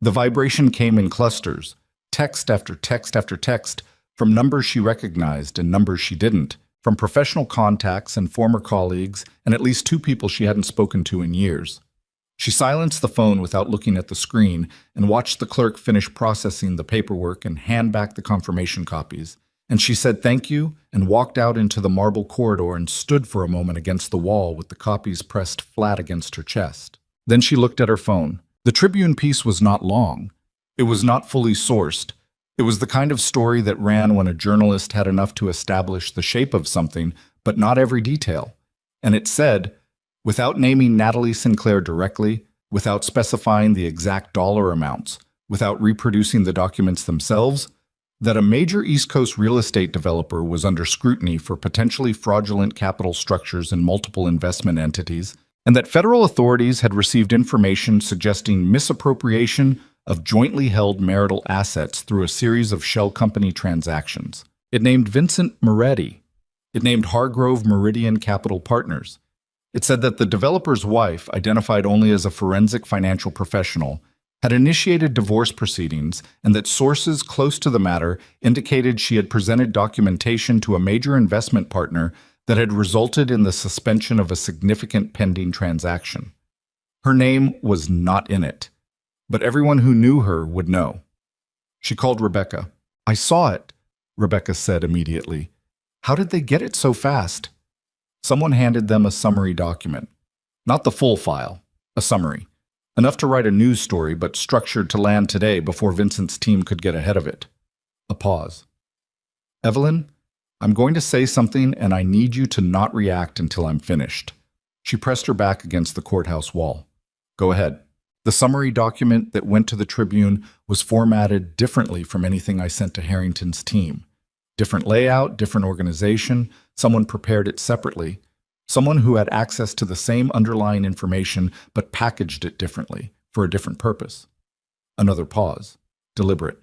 The vibration came in clusters, text after text after text, from numbers she recognized and numbers she didn't, from professional contacts and former colleagues, and at least 2 people she hadn't spoken to in years. She silenced the phone without looking at the screen and watched the clerk finish processing the paperwork and hand back the confirmation copies. And she said thank you and walked out into the marble corridor and stood for a moment against the wall with the copies pressed flat against her chest. Then she looked at her phone. The Tribune piece was not long. It was not fully sourced. It was the kind of story that ran when a journalist had enough to establish the shape of something, but not every detail. And it said, without naming Natalie Sinclair directly, without specifying the exact dollar amounts, without reproducing the documents themselves, that a major East Coast real estate developer was under scrutiny for potentially fraudulent capital structures in multiple investment entities, and that federal authorities had received information suggesting misappropriation of jointly held marital assets through a series of shell company transactions. It named Vincent Moretti. It named Hargrove Meridian Capital Partners. It said that the developer's wife, identified only as a forensic financial professional, had initiated divorce proceedings and that sources close to the matter indicated she had presented documentation to a major investment partner that had resulted in the suspension of a significant pending transaction. Her name was not in it, but everyone who knew her would know. She called Rebecca. "I saw it," Rebecca said immediately. "How did they get it so fast?" Someone handed them a summary document. Not the full file, a summary. Enough to write a news story, but structured to land today before Vincent's team could get ahead of it. A pause. "Evelyn, I'm going to say something and I need you to not react until I'm finished." She pressed her back against the courthouse wall. "Go ahead." The summary document that went to the Tribune was formatted differently from anything I sent to Harrington's team. Different layout, different organization, someone prepared it separately. Someone who had access to the same underlying information but packaged it differently, for a different purpose. Another pause. Deliberate.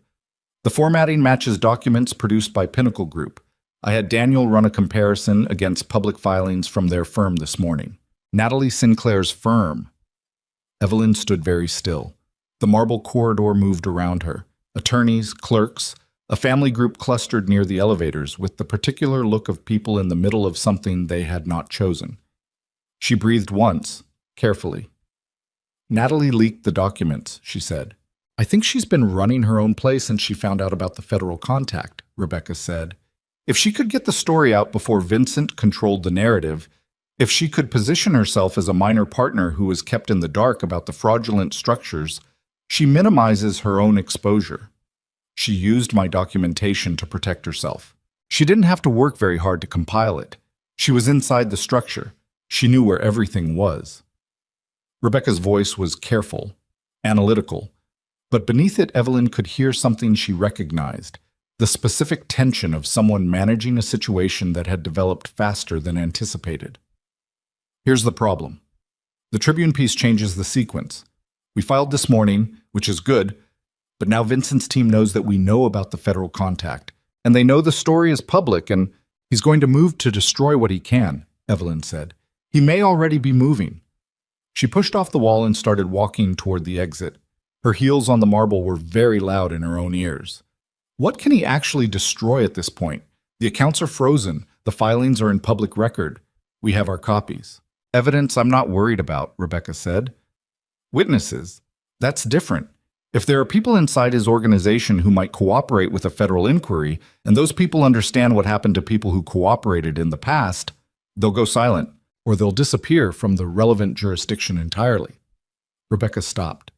The formatting matches documents produced by Pinnacle Group. I had Daniel run a comparison against public filings from their firm this morning. Natalie Sinclair's firm. Evelyn stood very still. The marble corridor moved around her. Attorneys, clerks, a family group clustered near the elevators with the particular look of people in the middle of something they had not chosen. She breathed once, carefully. "Natalie leaked the documents," she said. "I think she's been running her own place since she found out about the federal contact," Rebecca said. "If she could get the story out before Vincent controlled the narrative, if she could position herself as a minor partner who was kept in the dark about the fraudulent structures, she minimizes her own exposure. She used my documentation to protect herself. She didn't have to work very hard to compile it. She was inside the structure. She knew where everything was." Rebecca's voice was careful, analytical, but beneath it Evelyn could hear something she recognized, the specific tension of someone managing a situation that had developed faster than anticipated. "Here's the problem. The Tribune piece changes the sequence. We filed this morning, which is good, but now Vincent's team knows that we know about the federal contact, and they know the story is public, and he's going to move to destroy what he can," Evelyn said. "He may already be moving." She pushed off the wall and started walking toward the exit. Her heels on the marble were very loud in her own ears. What can he actually destroy at this point? The accounts are frozen. The filings are in public record. We have our copies. "Evidence I'm not worried about," Rebecca said. "Witnesses. That's different. If there are people inside his organization who might cooperate with a federal inquiry, and those people understand what happened to people who cooperated in the past, they'll go silent, or they'll disappear from the relevant jurisdiction entirely. Rebecca stopped.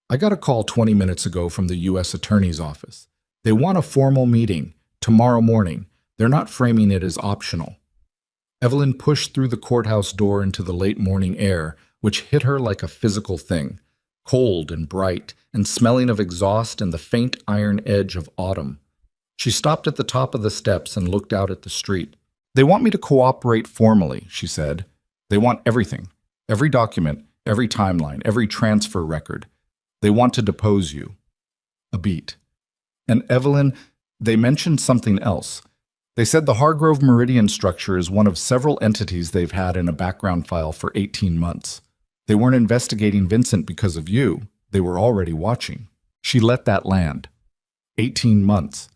I got a call 20 minutes ago from the U.S. Attorney's Office. They want a formal meeting tomorrow morning. They're not framing it as optional. Evelyn pushed through the courthouse door into the late morning air, which hit her like a physical thing, cold and bright, and smelling of exhaust and the faint iron edge of autumn. She stopped at the top of the steps and looked out at the street. They want me to cooperate formally, she said. They want everything, every document, every timeline, every transfer record. They want to depose you. A beat. And Evelyn, they mentioned something else. They said the Hargrove Meridian structure is one of several entities they've had in a background file for 18 months. They weren't investigating Vincent because of you. They were already watching. She let that land. 18 months.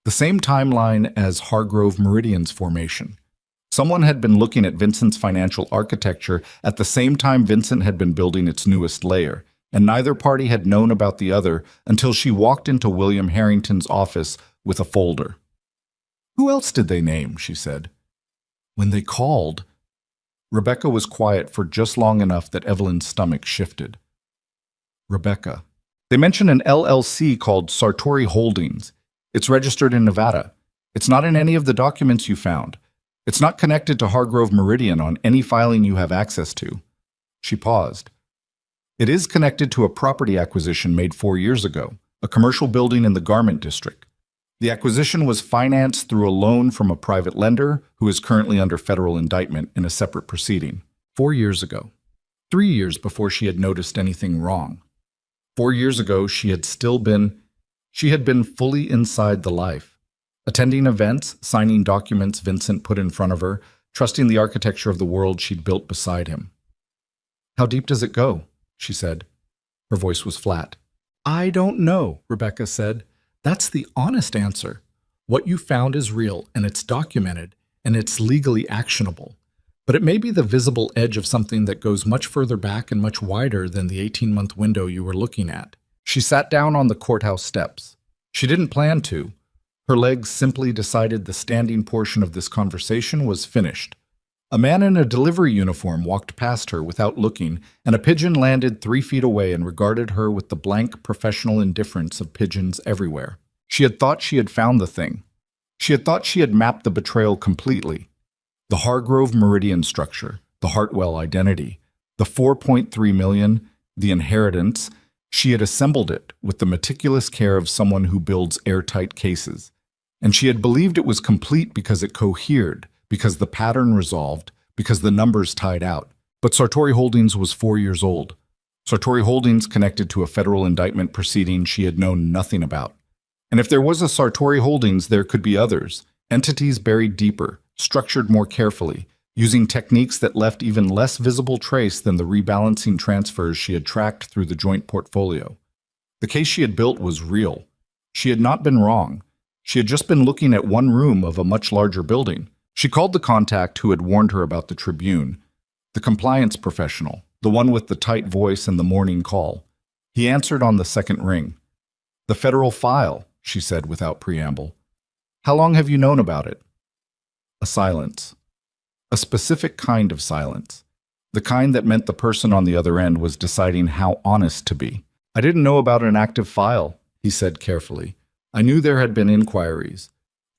The same timeline as Hargrove Meridian's formation. Someone had been looking at Vincent's financial architecture at the same time Vincent had been building its newest layer, and neither party had known about the other until she walked into William Harrington's office with a folder. Who else did they name? She said. When they called, Rebecca was quiet for just long enough that Evelyn's stomach shifted. Rebecca. They mentioned an LLC called Sartori Holdings. It's registered in Nevada. It's not in any of the documents you found. It's not connected to Hargrove Meridian on any filing you have access to. She paused. It is connected to a property acquisition made 4 years ago, a commercial building in the Garment District. The acquisition was financed through a loan from a private lender who is currently under federal indictment in a separate proceeding. 4 years ago. 3 years before she had noticed anything wrong. 4 years ago, she had been fully inside the life. Attending events, signing documents Vincent put in front of her, trusting the architecture of the world she'd built beside him. How deep does it go? She said. Her voice was flat. I don't know, Rebecca said. That's the honest answer. What you found is real, and it's documented, and it's legally actionable. But it may be the visible edge of something that goes much further back and much wider than the 18-month window you were looking at. She sat down on the courthouse steps. She didn't plan to. Her legs simply decided the standing portion of this conversation was finished. A man in a delivery uniform walked past her without looking, and a pigeon landed 3 feet away and regarded her with the blank professional indifference of pigeons everywhere. She had thought she had found the thing. She had thought she had mapped the betrayal completely. The Hargrove Meridian structure, the Hartwell identity, the 4.3 million, the inheritance. She had assembled it with the meticulous care of someone who builds airtight cases. And she had believed it was complete because it cohered, because the pattern resolved, because the numbers tied out. But Sartori Holdings was 4 years old. Sartori Holdings connected to a federal indictment proceeding she had known nothing about. And if there was a Sartori Holdings, there could be others, entities buried deeper, structured more carefully, using techniques that left even less visible trace than the rebalancing transfers she had tracked through the joint portfolio. The case she had built was real. She had not been wrong. She had just been looking at one room of a much larger building. She called the contact who had warned her about the Tribune, the compliance professional, the one with the tight voice and the morning call. He answered on the second ring. The federal file, she said without preamble. How long have you known about it? A silence. A specific kind of silence. The kind that meant the person on the other end was deciding how honest to be. I didn't know about an active file, he said carefully. I knew there had been inquiries.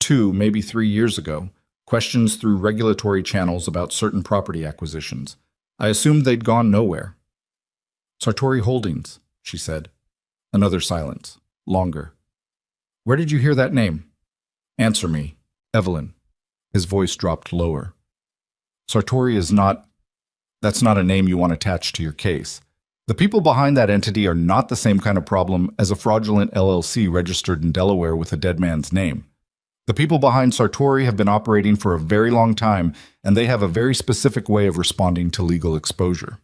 2, maybe 3 years ago. Questions through regulatory channels about certain property acquisitions. I assumed they'd gone nowhere. Sartori Holdings, she said. Another silence. Longer. Where did you hear that name? Answer me. Evelyn. His voice dropped lower. Sartori is not... That's not a name you want attached to your case. The people behind that entity are not the same kind of problem as a fraudulent LLC registered in Delaware with a dead man's name. The people behind Sartori have been operating for a very long time, and they have a very specific way of responding to legal exposure.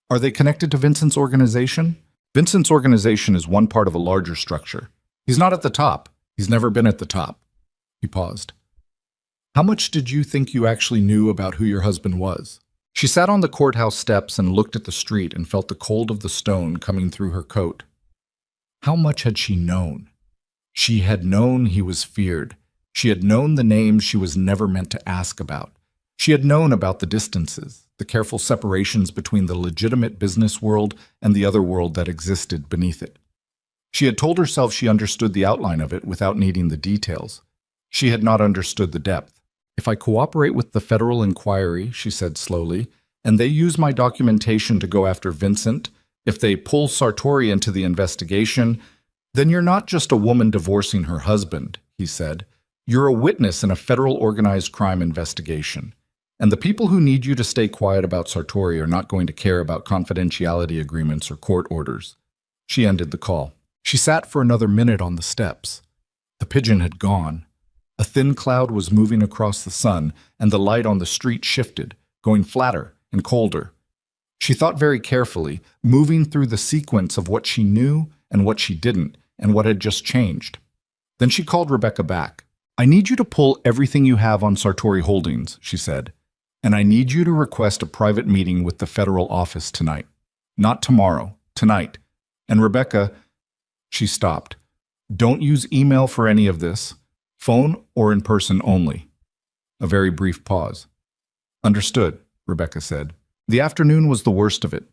Are they connected to Vincent's organization? Vincent's organization is one part of a larger structure. He's not at the top. He's never been at the top. He paused. How much did you think you actually knew about who your husband was? She sat on the courthouse steps and looked at the street and felt the cold of the stone coming through her coat. How much had she known? She had known he was feared. She had known the names she was never meant to ask about. She had known about the distances, the careful separations between the legitimate business world and the other world that existed beneath it. She had told herself she understood the outline of it without needing the details. She had not understood the depth. If I cooperate with the federal inquiry, she said slowly, and they use my documentation to go after Vincent, if they pull Sartori into the investigation, then you're not just a woman divorcing her husband, he said. You're a witness in a federal organized crime investigation. And the people who need you to stay quiet about Sartori are not going to care about confidentiality agreements or court orders. She ended the call. She sat for another minute on the steps. The pigeon had gone. A thin cloud was moving across the sun, and the light on the street shifted, going flatter and colder. She thought very carefully, moving through the sequence of what she knew and what she didn't, and what had just changed. Then she called Rebecca back. I need you to pull everything you have on Sartori Holdings, she said, and I need you to request a private meeting with the federal office tonight. Not tomorrow, tonight. And Rebecca, she stopped. Don't use email for any of this. Phone or in person only. A very brief pause. Understood, Rebecca said. The afternoon was the worst of it.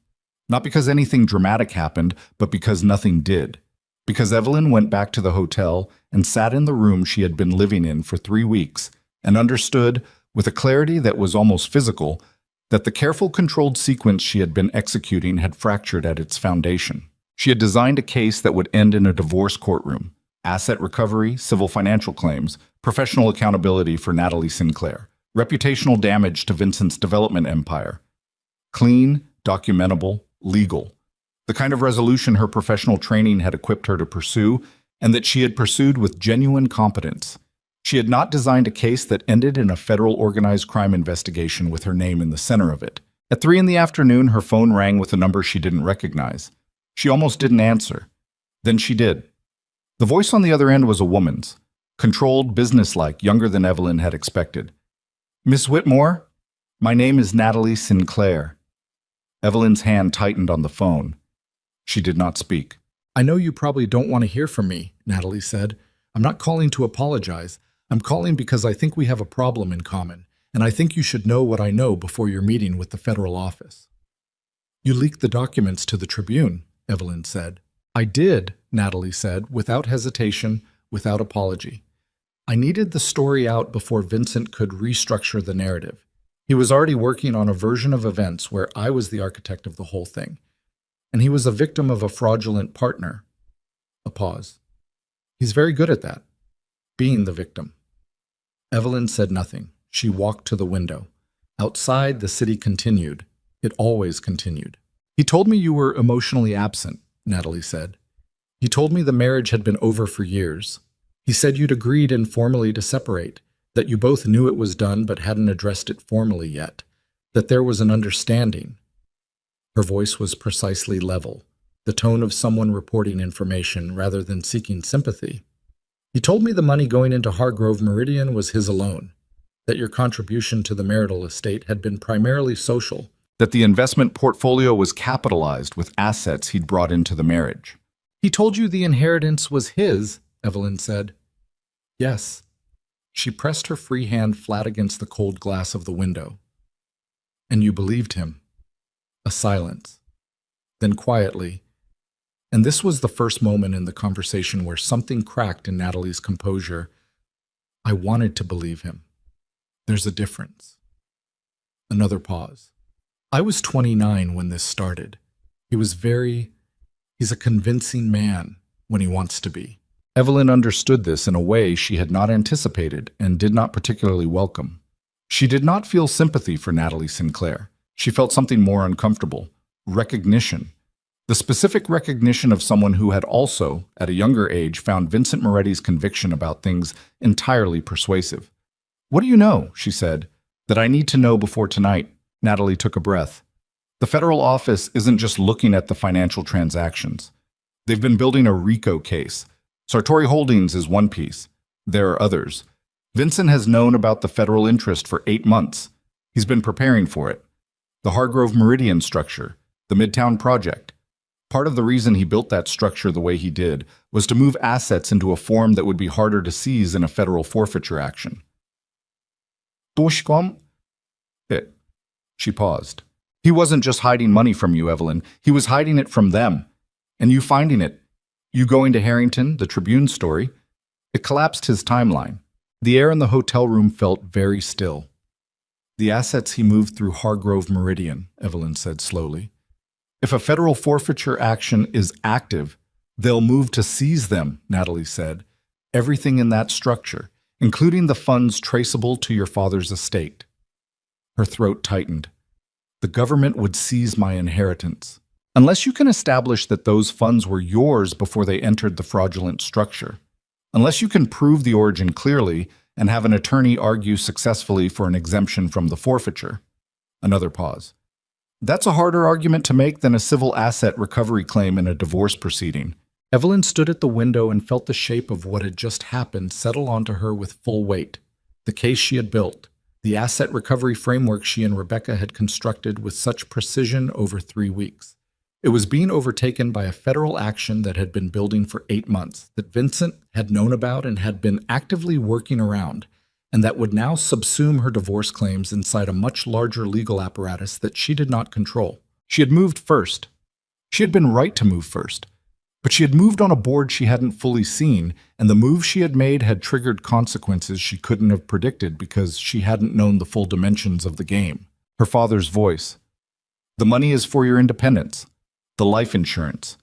Not because anything dramatic happened, but because nothing did. Because Evelyn went back to the hotel and sat in the room she had been living in for 3 weeks and understood, with a clarity that was almost physical, that the careful, controlled sequence she had been executing had fractured at its foundation. She had designed a case that would end in a divorce courtroom. Asset recovery, civil financial claims, professional accountability for Natalie Sinclair, reputational damage to Vincent's development empire. Clean, documentable, legal. The kind of resolution her professional training had equipped her to pursue, and that she had pursued with genuine competence. She had not designed a case that ended in a federal organized crime investigation with her name in the center of it. At 3 in the afternoon, her phone rang with a number she didn't recognize. She almost didn't answer. Then she did. The voice on the other end was a woman's, controlled, businesslike, younger than Evelyn had expected. Miss Whitmore? My name is Natalie Sinclair. Evelyn's hand tightened on the phone. She did not speak. I know you probably don't want to hear from me, Natalie said. I'm not calling to apologize. I'm calling because I think we have a problem in common, and I think you should know what I know before your meeting with the federal office. You leaked the documents to the Tribune, Evelyn said. I did, Natalie said, without hesitation, without apology. I needed the story out before Vincent could restructure the narrative. He was already working on a version of events where I was the architect of the whole thing. And he was a victim of a fraudulent partner. A pause. He's very good at that, being the victim. Evelyn said nothing. She walked to the window. Outside, the city continued. It always continued. He told me you were emotionally absent, Natalie said. He told me the marriage had been over for years. He said you'd agreed informally to separate, that you both knew it was done but hadn't addressed it formally yet, that there was an understanding. Her voice was precisely level, the tone of someone reporting information rather than seeking sympathy. He told me the money going into Hargrove Meridian was his alone, that your contribution to the marital estate had been primarily social, that the investment portfolio was capitalized with assets he'd brought into the marriage. He told you the inheritance was his, Evelyn said. Yes. She pressed her free hand flat against the cold glass of the window. And you believed him. A silence. Then quietly, and this was the first moment in the conversation where something cracked in Natalie's composure, I wanted to believe him. There's a difference. Another pause. I was 29 when this started. He's a convincing man when he wants to be. Evelyn understood this in a way she had not anticipated and did not particularly welcome. She did not feel sympathy for Natalie Sinclair. She felt something more uncomfortable. Recognition. The specific recognition of someone who had also, at a younger age, found Vincent Moretti's conviction about things entirely persuasive. What do you know, she said, that I need to know before tonight? Natalie took a breath. The federal office isn't just looking at the financial transactions. They've been building a RICO case. Sartori Holdings is one piece. There are others. Vincent has known about the federal interest for 8 months. He's been preparing for it. The Hargrove Meridian structure, the Midtown project. Part of the reason he built that structure the way he did was to move assets into a form that would be harder to seize in a federal forfeiture action. It. She paused. He wasn't just hiding money from you, Evelyn. He was hiding it from them. And you finding it. You going to Harrington, the Tribune story. It collapsed his timeline. The air in the hotel room felt very still. The assets he moved through Hargrove Meridian, Evelyn said slowly. If a federal forfeiture action is active, they'll move to seize them, Natalie said. Everything in that structure, including the funds traceable to your father's estate. Her throat tightened. The government would seize my inheritance. Unless you can establish that those funds were yours before they entered the fraudulent structure. Unless you can prove the origin clearly and have an attorney argue successfully for an exemption from the forfeiture. Another pause. That's a harder argument to make than a civil asset recovery claim in a divorce proceeding. Evelyn stood at the window and felt the shape of what had just happened settle onto her with full weight. The case she had built, the asset recovery framework she and Rebecca had constructed with such precision over 3 weeks. It was being overtaken by a federal action that had been building for 8 months, that Vincent had known about and had been actively working around, and that would now subsume her divorce claims inside a much larger legal apparatus that she did not control. She had moved first. She had been right to move first. But she had moved on a board she hadn't fully seen, and the move she had made had triggered consequences she couldn't have predicted because she hadn't known the full dimensions of the game. Her father's voice. The money is for your independence. The life insurance.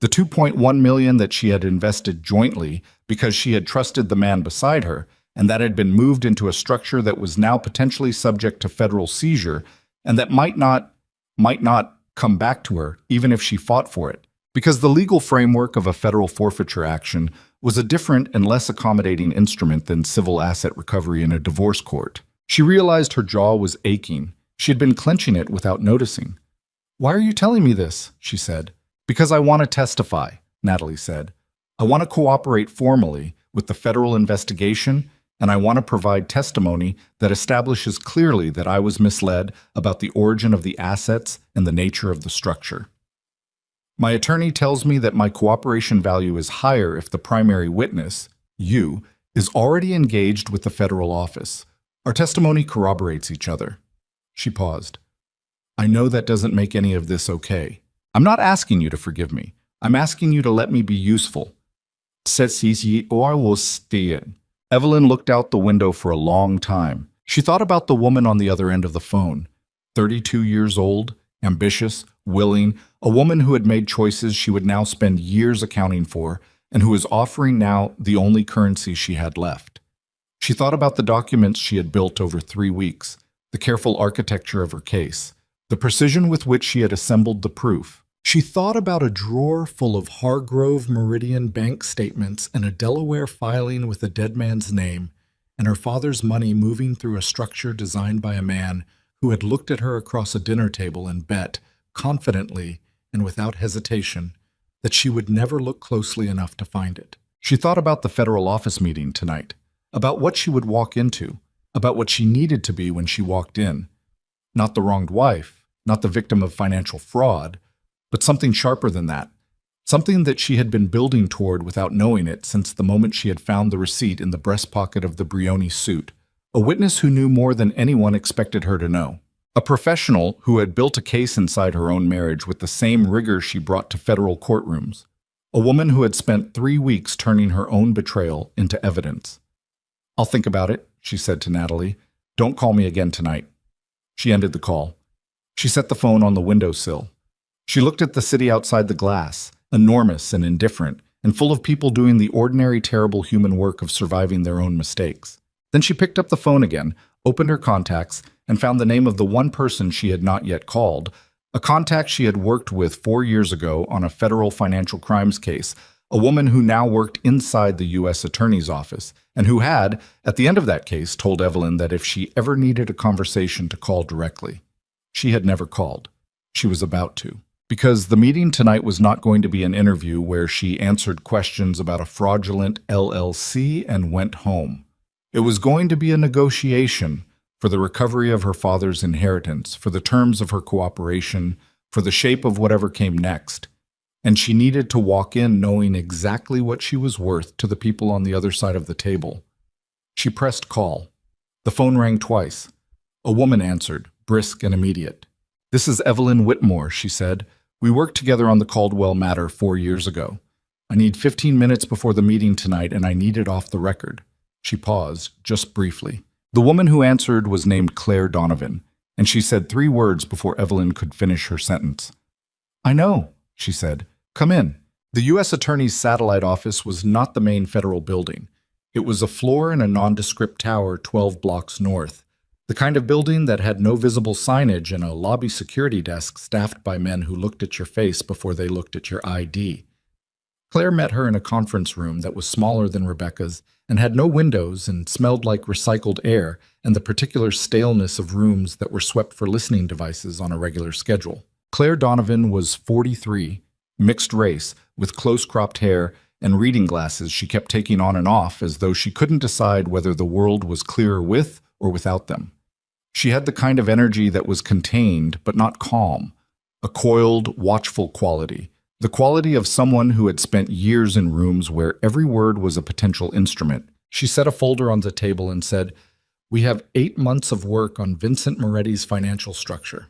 The $2.1 million that she had invested jointly because she had trusted the man beside her, and that had been moved into a structure that was now potentially subject to federal seizure, and that might not come back to her, even if she fought for it. Because the legal framework of a federal forfeiture action was a different and less accommodating instrument than civil asset recovery in a divorce court. She realized her jaw was aching. She had been clenching it without noticing. "Why are you telling me this?" she said. "Because I want to testify," Natalie said. "I want to cooperate formally with the federal investigation, and I want to provide testimony that establishes clearly that I was misled about the origin of the assets and the nature of the structure. My attorney tells me that my cooperation value is higher if the primary witness, you, is already engaged with the federal office. Our testimony corroborates each other." She paused. "I know that doesn't make any of this okay. I'm not asking you to forgive me. I'm asking you to let me be useful." Evelyn looked out the window for a long time. She thought about the woman on the other end of the phone. 32 years old, ambitious, willing, a woman who had made choices she would now spend years accounting for, and who was offering now the only currency she had left. She thought about the documents she had built over 3 weeks, the careful architecture of her case, the precision with which she had assembled the proof. She thought about a drawer full of Hargrove Meridian bank statements and a Delaware filing with a dead man's name, and her father's money moving through a structure designed by a man who had looked at her across a dinner table and bet, confidently and without hesitation, that she would never look closely enough to find it. She thought about the federal office meeting tonight, about what she would walk into, about what she needed to be when she walked in. Not the wronged wife, not the victim of financial fraud, but something sharper than that. Something that she had been building toward without knowing it since the moment she had found the receipt in the breast pocket of the Brioni suit. A witness who knew more than anyone expected her to know. A professional who had built a case inside her own marriage with the same rigor she brought to federal courtrooms. A woman who had spent 3 weeks turning her own betrayal into evidence. "I'll think about it," she said to Natalie. "Don't call me again tonight." She ended the call. She set the phone on the windowsill. She looked at the city outside the glass, enormous and indifferent, and full of people doing the ordinary, terrible human work of surviving their own mistakes. Then she picked up the phone again, opened her contacts, and found the name of the one person she had not yet called, a contact she had worked with 4 years ago on a federal financial crimes case, a woman who now worked inside the U.S. Attorney's Office, and who had, at the end of that case, told Evelyn that if she ever needed a conversation to call directly. She had never called. She was about to. Because the meeting tonight was not going to be an interview where she answered questions about a fraudulent LLC and went home. It was going to be a negotiation for the recovery of her father's inheritance, for the terms of her cooperation, for the shape of whatever came next. and she needed to walk in knowing exactly what she was worth to the people on the other side of the table. She pressed call. The phone rang twice. A woman answered, brisk and immediate. "This is Evelyn Whitmore," she said. "We worked together on the Caldwell matter 4 years ago. I need 15 minutes before the meeting tonight, and I need it off the record." She paused, just briefly. The woman who answered was named Claire Donovan, and she said 3 words before Evelyn could finish her sentence. "I know," she said. "Come in." The U.S. Attorney's satellite office was not the main federal building. It was a floor in a nondescript tower 12 blocks north, the kind of building that had no visible signage and a lobby security desk staffed by men who looked at your face before they looked at your ID. Claire met her in a conference room that was smaller than Rebecca's and had no windows and smelled like recycled air and the particular staleness of rooms that were swept for listening devices on a regular schedule. Claire Donovan was 43, mixed race, with close-cropped hair and reading glasses she kept taking on and off as though she couldn't decide whether the world was clearer with or without them. She had the kind of energy that was contained but not calm, a coiled, watchful quality, the quality of someone who had spent years in rooms where every word was a potential instrument. She set a folder on the table and said, "We have 8 months of work on Vincent Moretti's financial structure.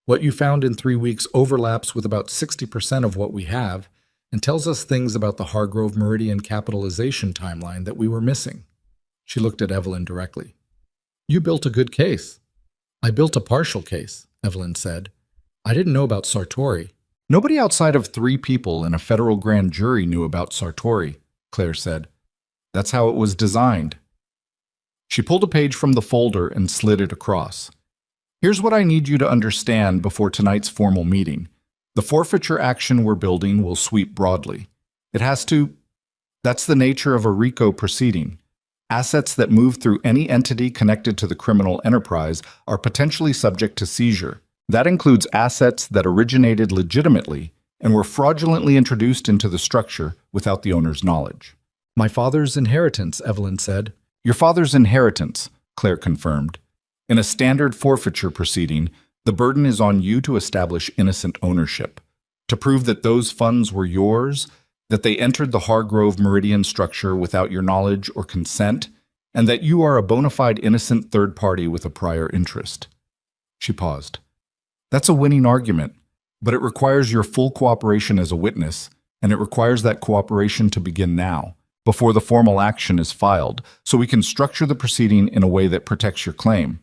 What you found in 3 weeks overlaps with about 60% of what we have and tells us things about the Hargrove Meridian capitalization timeline that we were missing." She looked at Evelyn directly. "You built a good case." "I built a partial case," Evelyn said. "I didn't know about Sartori." "Nobody outside of 3 people in a federal grand jury knew about Sartori," Claire said. "That's how it was designed." She pulled a page from the folder and slid it across. "Here's what I need you to understand before tonight's formal meeting. The forfeiture action we're building will sweep broadly. It has to. That's the nature of a RICO proceeding. Assets that move through any entity connected to the criminal enterprise are potentially subject to seizure. That includes assets that originated legitimately and were fraudulently introduced into the structure without the owner's knowledge." "My father's inheritance," Evelyn said. "Your father's inheritance," Claire confirmed. "In a standard forfeiture proceeding, the burden is on you to establish innocent ownership, to prove that those funds were yours, that they entered the Hargrove Meridian structure without your knowledge or consent, and that you are a bona fide innocent third party with a prior interest." She paused. "That's a winning argument, but it requires your full cooperation as a witness, and it requires that cooperation to begin now, before the formal action is filed, so we can structure the proceeding in a way that protects your claim."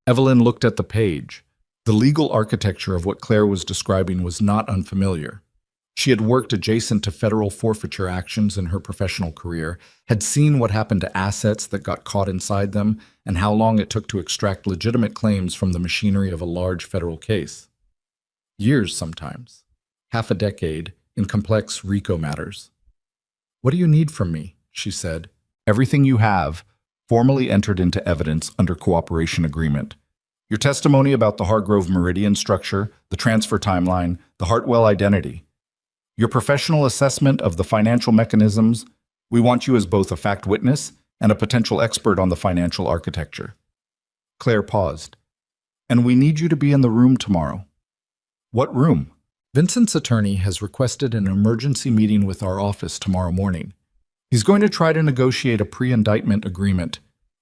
Evelyn looked at the page. The legal architecture of what Claire was describing was not unfamiliar. She had worked adjacent to federal forfeiture actions in her professional career, had seen what happened to assets that got caught inside them, and how long it took to extract legitimate claims from the machinery of a large federal case. Years sometimes. Half a decade in complex RICO matters. "What do you need from me?" she said. "Everything you have, formally entered into evidence under cooperation agreement. Your testimony about the Hargrove Meridian structure, the transfer timeline, the Hartwell identity. Your professional assessment of the financial mechanisms. We want you as both a fact witness and a potential expert on the financial architecture." Claire paused. "And we need you to be in the room tomorrow." "What room?" "Vincent's attorney has requested an emergency meeting with our office tomorrow morning. He's going to try to negotiate a pre-indictment agreement.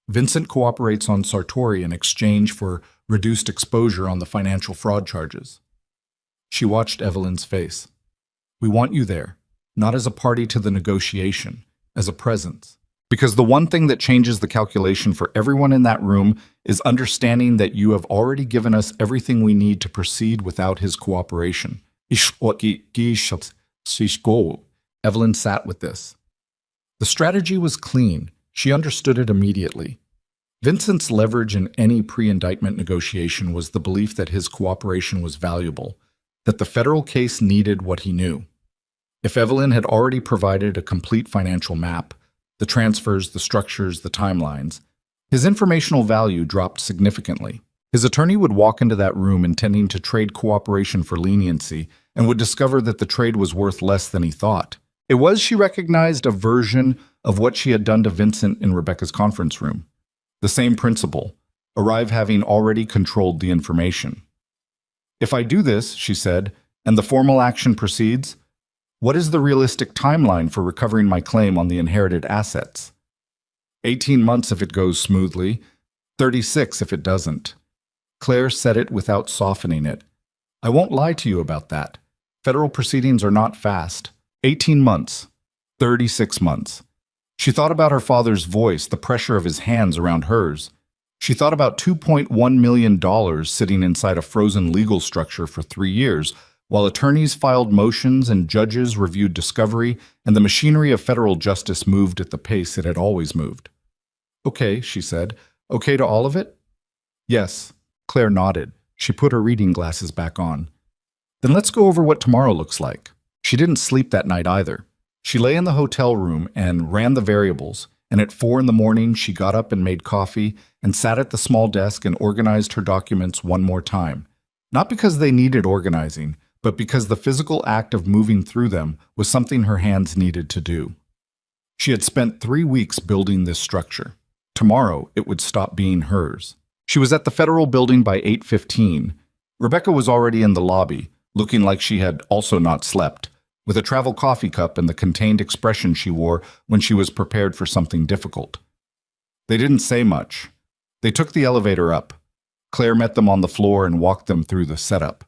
Vincent cooperates on Sartori in exchange for reduced exposure on the financial fraud charges." She watched Evelyn's face. "We want you there, not as a party to the negotiation, as a presence. Because the one thing that changes the calculation for everyone in that room is understanding that you have already given us everything we need to proceed without his cooperation." Evelyn sat with this. The strategy was clean. She understood it immediately. Vincent's leverage in any pre-indictment negotiation was the belief that his cooperation was valuable, that the federal case needed what he knew. If Evelyn had already provided a complete financial map, the transfers, the structures, the timelines, his informational value dropped significantly. His attorney would walk into that room intending to trade cooperation for leniency and would discover that the trade was worth less than he thought. It was, she recognized, a version of what she had done to Vincent in Rebecca's conference room. The same principle, arrive having already controlled the information. If I do this, she said, and the formal action proceeds, what is the realistic timeline for recovering my claim on the inherited assets? 18 months if it goes smoothly, 36 if it doesn't. Claire said it without softening it. I won't lie to you about that. Federal proceedings are not fast. 18 months. 36 months. She thought about her father's voice, the pressure of his hands around hers. She thought about $2.1 million sitting inside a frozen legal structure for 3 years, while attorneys filed motions and judges reviewed discovery, and the machinery of federal justice moved at the pace it had always moved. Okay, she said. Okay to all of it? Yes. Claire nodded. She put her reading glasses back on. Then let's go over what tomorrow looks like. She didn't sleep that night either. She lay in the hotel room and ran the variables, and at 4 in the morning she got up and made coffee and sat at the small desk and organized her documents one more time. Not because they needed organizing, but because the physical act of moving through them was something her hands needed to do. She had spent 3 weeks building this structure. Tomorrow it would stop being hers. She was at the federal building by 8:15. Rebecca was already in the lobby, looking like she had also not slept, with a travel coffee cup and the contained expression she wore when she was prepared for something difficult. They didn't say much. They took the elevator up. Claire met them on the floor and walked them through the setup.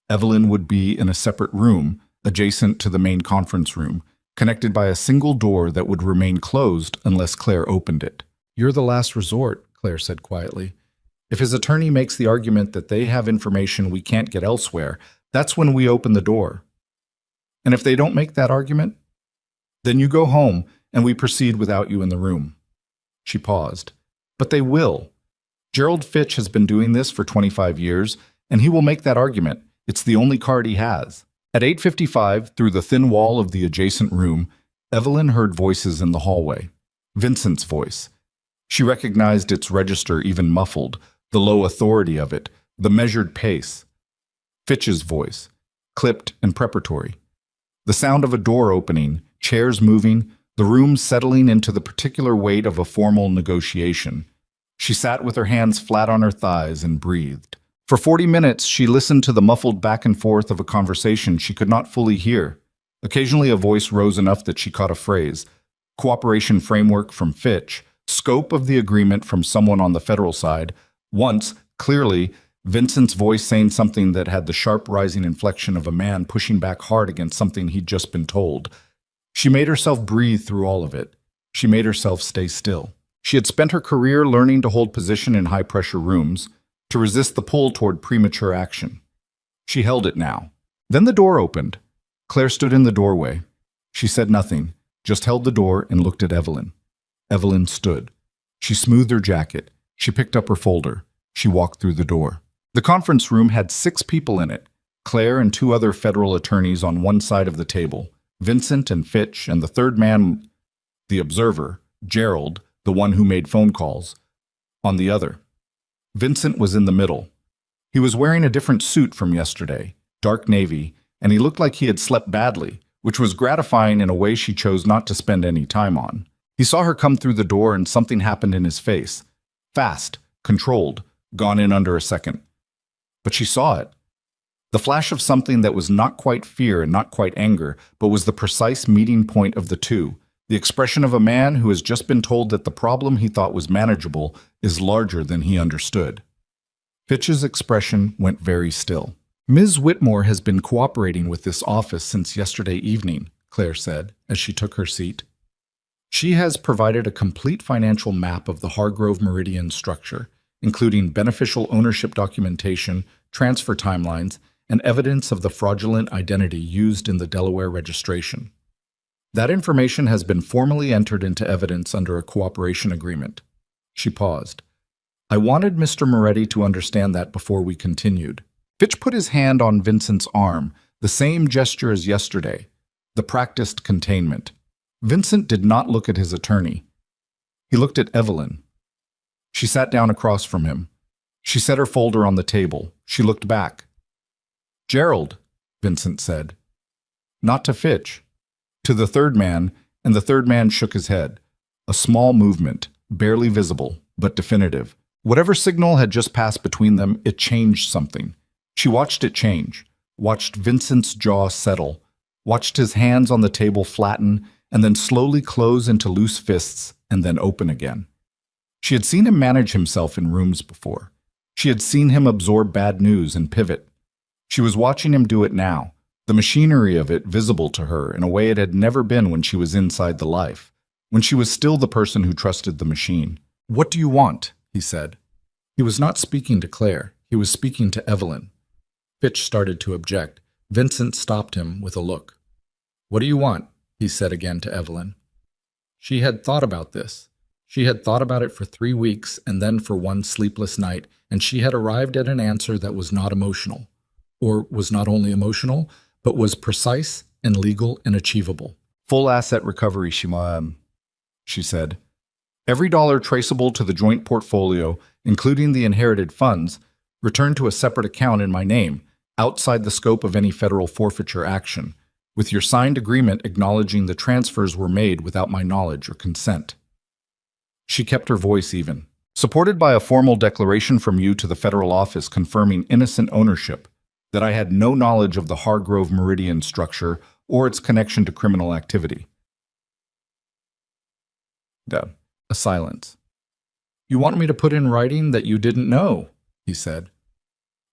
Evelyn would be in a separate room, adjacent to the main conference room, connected by a single door that would remain closed unless Claire opened it. You're the last resort, Claire said quietly. If his attorney makes the argument that they have information we can't get elsewhere, that's when we open the door. And if they don't make that argument, then you go home and we proceed without you in the room. She paused. But they will. Gerald Fitch has been doing this for 25 years, and he will make that argument. It's the only card he has. At 8:55, through the thin wall of the adjacent room, Evelyn heard voices in the hallway. Vincent's voice. She recognized its register even muffled, the low authority of it, the measured pace. Fitch's voice, clipped and preparatory. The sound of a door opening, chairs moving, the room settling into the particular weight of a formal negotiation. She sat with her hands flat on her thighs and breathed. For 40 minutes, she listened to the muffled back and forth of a conversation she could not fully hear. Occasionally, a voice rose enough that she caught a phrase. Cooperation framework from Fitch, scope of the agreement from someone on the federal side. Once, clearly, Vincent's voice saying something that had the sharp rising inflection of a man pushing back hard against something he'd just been told. She made herself breathe through all of it. She made herself stay still. She had spent her career learning to hold position in high-pressure rooms, to resist the pull toward premature action. She held it now. Then the door opened. Claire stood in the doorway. She said nothing, just held the door and looked at Evelyn. Evelyn stood. She smoothed her jacket. She picked up her folder. She walked through the door. The conference room had 6 people in it, Claire and 2 other federal attorneys on one side of the table, Vincent and Fitch, and the third man, the observer, Gerald, the one who made phone calls, on the other. Vincent was in the middle. He was wearing a different suit from yesterday, dark navy, and he looked like he had slept badly, which was gratifying in a way she chose not to spend any time on. He saw her come through the door and something happened in his face. Fast, controlled, gone in under a second. But she saw it. The flash of something that was not quite fear and not quite anger, but was the precise meeting point of the two, the expression of a man who has just been told that the problem he thought was manageable is larger than he understood. Fitch's expression went very still. Ms. Whitmore has been cooperating with this office since yesterday evening, Claire said, as she took her seat. She has provided a complete financial map of the Hargrove Meridian structure, including beneficial ownership documentation, transfer timelines, and evidence of the fraudulent identity used in the Delaware registration. That information has been formally entered into evidence under a cooperation agreement. She paused. I wanted Mr. Moretti to understand that before we continued. Fitch put his hand on Vincent's arm, the same gesture as yesterday, the practiced containment. Vincent did not look at his attorney. He looked at Evelyn. She sat down across from him. She set her folder on the table. She looked back. Gerald, Vincent said. Not to Fitch. To the third man, and the third man shook his head. A small movement, barely visible, but definitive. Whatever signal had just passed between them, it changed something. She watched it change, watched Vincent's jaw settle, watched his hands on the table flatten and then slowly close into loose fists and then open again. She had seen him manage himself in rooms before. She had seen him absorb bad news and pivot. She was watching him do it now, the machinery of it visible to her in a way it had never been when she was inside the life, when she was still the person who trusted the machine. "What do you want?" he said. He was not speaking to Claire. He was speaking to Evelyn. Fitch started to object. Vincent stopped him with a look. "What do you want?" he said again to Evelyn. She had thought about this. She had thought about it for 3 weeks and then for one sleepless night, and she had arrived at an answer that was not emotional. Or was not only emotional, but was precise and legal and achievable. "Full asset recovery, she said. "Every dollar traceable to the joint portfolio, including the inherited funds, returned to a separate account in my name, outside the scope of any federal forfeiture action, with your signed agreement acknowledging the transfers were made without my knowledge or consent." She kept her voice even. "Supported by a formal declaration from you to the federal office confirming innocent ownership, that I had no knowledge of the Hargrove Meridian structure or its connection to criminal activity." A silence. "You want me to put in writing that you didn't know?" he said.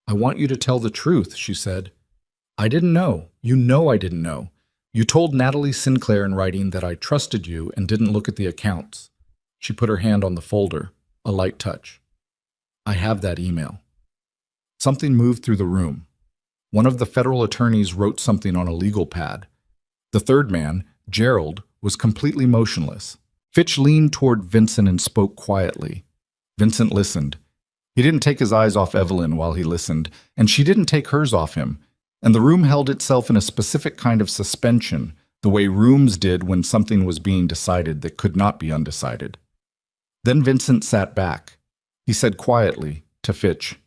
"I want you to tell the truth," she said. "I didn't know. You know I didn't know. You told Natalie Sinclair in writing that I trusted you and didn't look at the accounts." She put her hand on the folder, a light touch. "I have that email." Something moved through the room. One of the federal attorneys wrote something on a legal pad. The third man, Gerald, was completely motionless. Fitch leaned toward Vincent and spoke quietly. Vincent listened. He didn't take his eyes off Evelyn while he listened, and she didn't take hers off him, and the room held itself in a specific kind of suspension, the way rooms did when something was being decided that could not be undecided. Then Vincent sat back. He said quietly to Fitch,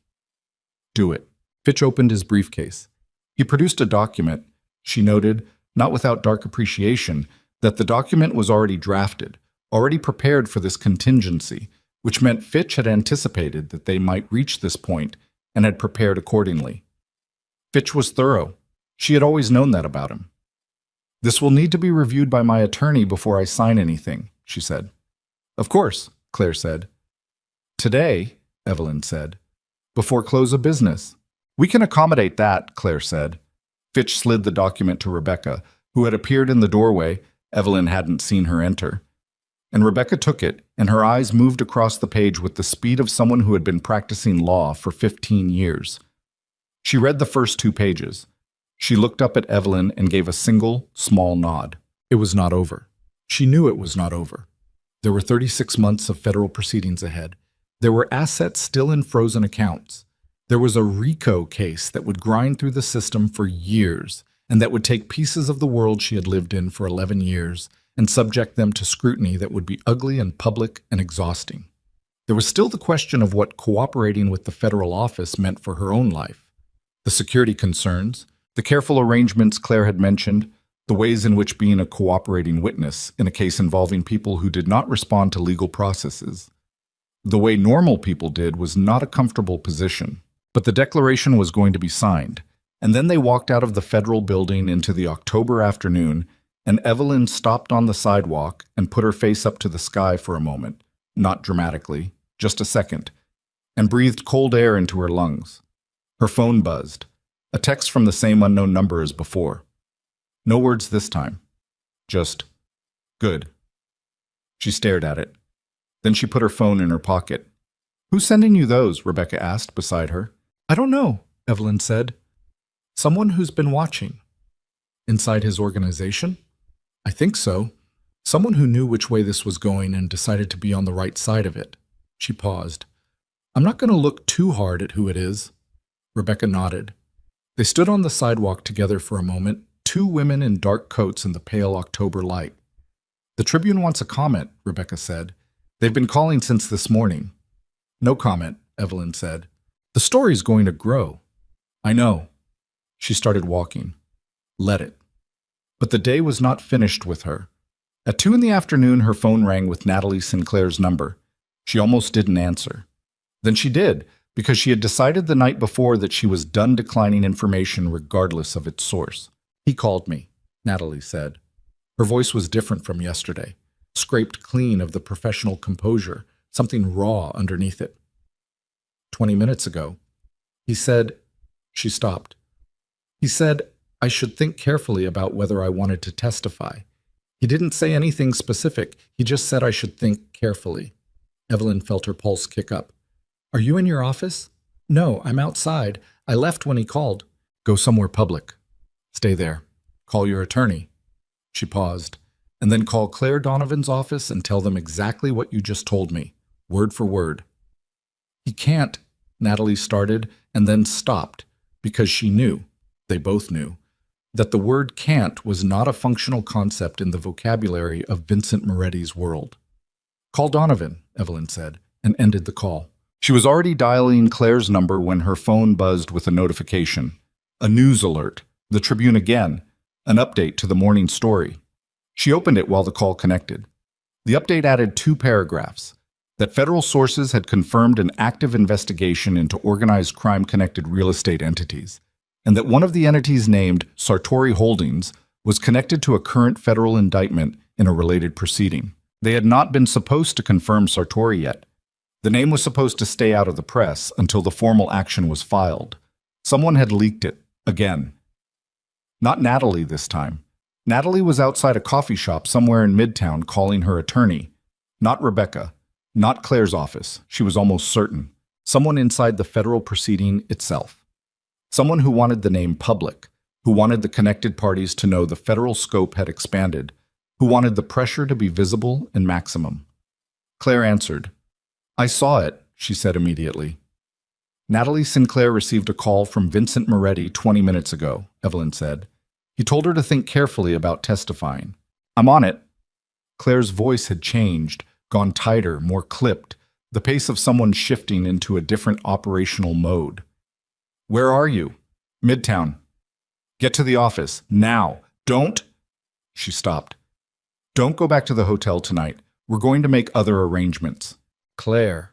"Do it." Fitch opened his briefcase. He produced a document. She noted, not without dark appreciation, that the document was already drafted, already prepared for this contingency, which meant Fitch had anticipated that they might reach this point and had prepared accordingly. Fitch was thorough. She had always known that about him. "This will need to be reviewed by my attorney before I sign anything," she said. "Of course," Claire said. "Today," Evelyn said, "before close of business." "We can accommodate that," Claire said. Fitch slid the document to Rebecca, who had appeared in the doorway. Evelyn hadn't seen her enter. And Rebecca took it, and her eyes moved across the page with the speed of someone who had been practicing law for 15 years. She read the first 2 pages. She looked up at Evelyn and gave a single, small nod. It was not over. She knew it was not over. There were 36 months of federal proceedings ahead. There were assets still in frozen accounts. There was a RICO case that would grind through the system for years, and that would take pieces of the world she had lived in for 11 years and subject them to scrutiny that would be ugly and public and exhausting. There was still the question of what cooperating with the federal office meant for her own life. The security concerns, the careful arrangements Claire had mentioned, the ways in which being a cooperating witness in a case involving people who did not respond to legal processes. The way normal people did was not a comfortable position, but the declaration was going to be signed, and then they walked out of the federal building into the October afternoon, and Evelyn stopped on the sidewalk and put her face up to the sky for a moment, not dramatically, just a second, and breathed cold air into her lungs. Her phone buzzed, a text from the same unknown number as before. No words this time, just, "Good." She stared at it. Then she put her phone in her pocket. "Who's sending you those?" Rebecca asked beside her. "I don't know," Evelyn said. "Someone who's been watching." "Inside his organization?" "I think so. Someone who knew which way this was going and decided to be on the right side of it." She paused. "I'm not going to look too hard at who it is." Rebecca nodded. They stood on the sidewalk together for a moment, 2 women in dark coats in the pale October light. "The Tribune wants a comment," Rebecca said. "They've been calling since this morning." "No comment," Evelyn said. "The story's going to grow." "I know." She started walking. Let it. But the day was not finished with her. At 2 in the afternoon, her phone rang with Natalie Sinclair's number. She almost didn't answer. Then she did, because she had decided the night before that she was done declining information regardless of its source. "He called me," Natalie said. Her voice was different from yesterday, scraped clean of the professional composure, something raw underneath it. 20 minutes ago, he said. She stopped. He said I should think carefully about whether I wanted to testify. He didn't say anything specific. He just said I should think carefully. Evelyn felt her pulse kick up. "Are you in your office?" "No, I'm outside. I left when he called." "Go somewhere public. Stay there. Call your attorney." She paused. "And then call Claire Donovan's office and tell them exactly what you just told me, word for word." "He can't," Natalie started and then stopped, because she knew, they both knew, that the word can't was not a functional concept in the vocabulary of Vincent Moretti's world. "Call Donovan," Evelyn said, and ended the call. She was already dialing Claire's number when her phone buzzed with a notification. A news alert, the Tribune again, an update to the morning story. She opened it while the call connected. The update added 2 paragraphs: that federal sources had confirmed an active investigation into organized crime-connected real estate entities, and that one of the entities named Sartori Holdings was connected to a current federal indictment in a related proceeding. They had not been supposed to confirm Sartori yet. The name was supposed to stay out of the press until the formal action was filed. Someone had leaked it, again. Not Natalie this time. Natalie was outside a coffee shop somewhere in Midtown calling her attorney. Not Rebecca. Not Claire's office, she was almost certain. Someone inside the federal proceeding itself. Someone who wanted the name public, who wanted the connected parties to know the federal scope had expanded, who wanted the pressure to be visible and maximum. Claire answered. "I saw it," she said immediately. "Natalie Sinclair received a call from Vincent Moretti 20 minutes ago," Evelyn said. "He told her to think carefully about testifying." "I'm on it." Claire's voice had changed, gone tighter, more clipped, the pace of someone shifting into a different operational mode. "Where are you?" "Midtown." "Get to the office, now. Don't—" She stopped. "Don't go back to the hotel tonight. We're going to make other arrangements." "Claire."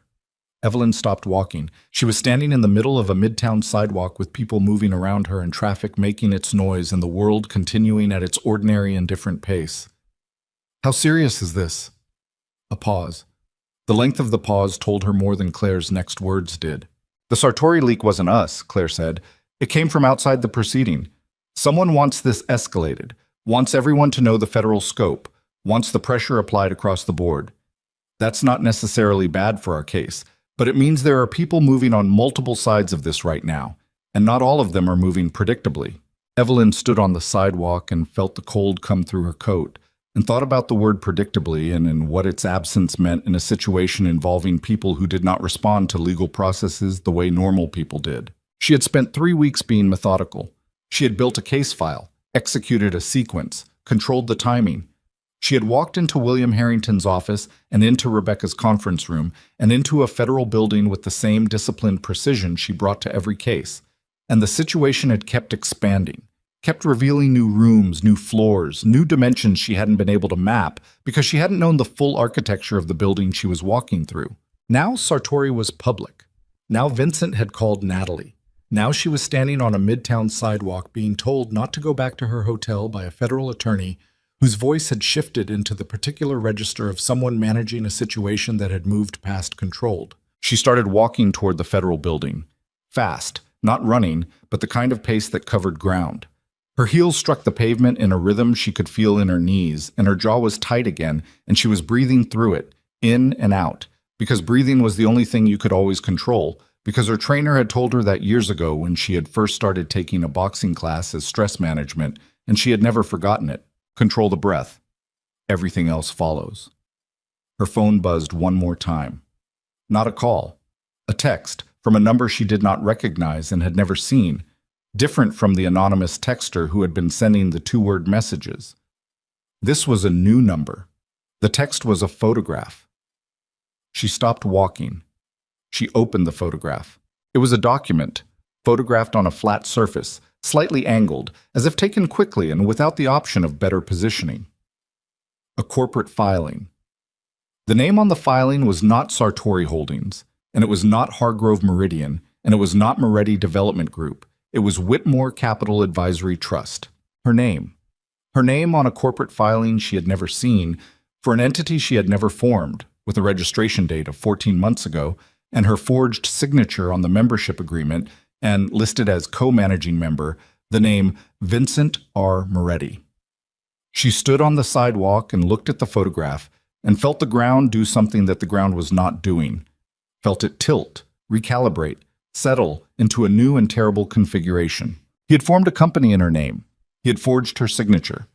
Evelyn stopped walking. She was standing in the middle of a Midtown sidewalk with people moving around her and traffic making its noise and the world continuing at its ordinary indifferent pace. "How serious is this?" A pause. The length of the pause told her more than Claire's next words did. "The Sartori leak wasn't us," Claire said. "It came from outside the proceeding. Someone wants this escalated, wants everyone to know the federal scope, wants the pressure applied across the board. That's not necessarily bad for our case, but it means there are people moving on multiple sides of this right now, and not all of them are moving predictably." Evelyn stood on the sidewalk and felt the cold come through her coat, and thought about the word predictably and in what its absence meant in a situation involving people who did not respond to legal processes the way normal people did. She had spent 3 weeks being methodical. She had built a case file, executed a sequence, controlled the timing. She had walked into William Harrington's office and into Rebecca's conference room and into a federal building with the same disciplined precision she brought to every case. And the situation had kept expanding, kept revealing new rooms, new floors, new dimensions she hadn't been able to map because she hadn't known the full architecture of the building she was walking through. Now Sartori was public. Now Vincent had called Natalie. Now she was standing on a Midtown sidewalk being told not to go back to her hotel by a federal attorney whose voice had shifted into the particular register of someone managing a situation that had moved past controlled. She started walking toward the federal building. Fast, not running, but the kind of pace that covered ground. Her heels struck the pavement in a rhythm she could feel in her knees, and her jaw was tight again, and she was breathing through it, in and out, because breathing was the only thing you could always control, because her trainer had told her that years ago when she had first started taking a boxing class as stress management, and she had never forgotten it. Control the breath. Everything else follows. Her phone buzzed one more time. Not a call. A text from a number she did not recognize and had never seen, different from the anonymous texter who had been sending the 2-word messages. This was a new number. The text was a photograph. She stopped walking. She opened the photograph. It was a document, photographed on a flat surface, slightly angled, as if taken quickly and without the option of better positioning. A corporate filing. The name on the filing was not Sartori Holdings. And it was not Hargrove Meridian, and it was not Moretti Development Group. It was Whitmore Capital Advisory Trust. Her name. Her name on a corporate filing she had never seen, for an entity she had never formed, with a registration date of 14 months ago, and her forged signature on the membership agreement, and listed as co-managing member, the name Vincent R. Moretti. She stood on the sidewalk and looked at the photograph, and felt the ground do something that the ground was not doing. Felt it tilt, recalibrate, settle into a new and terrible configuration. He had formed a company in her name. He had forged her signature.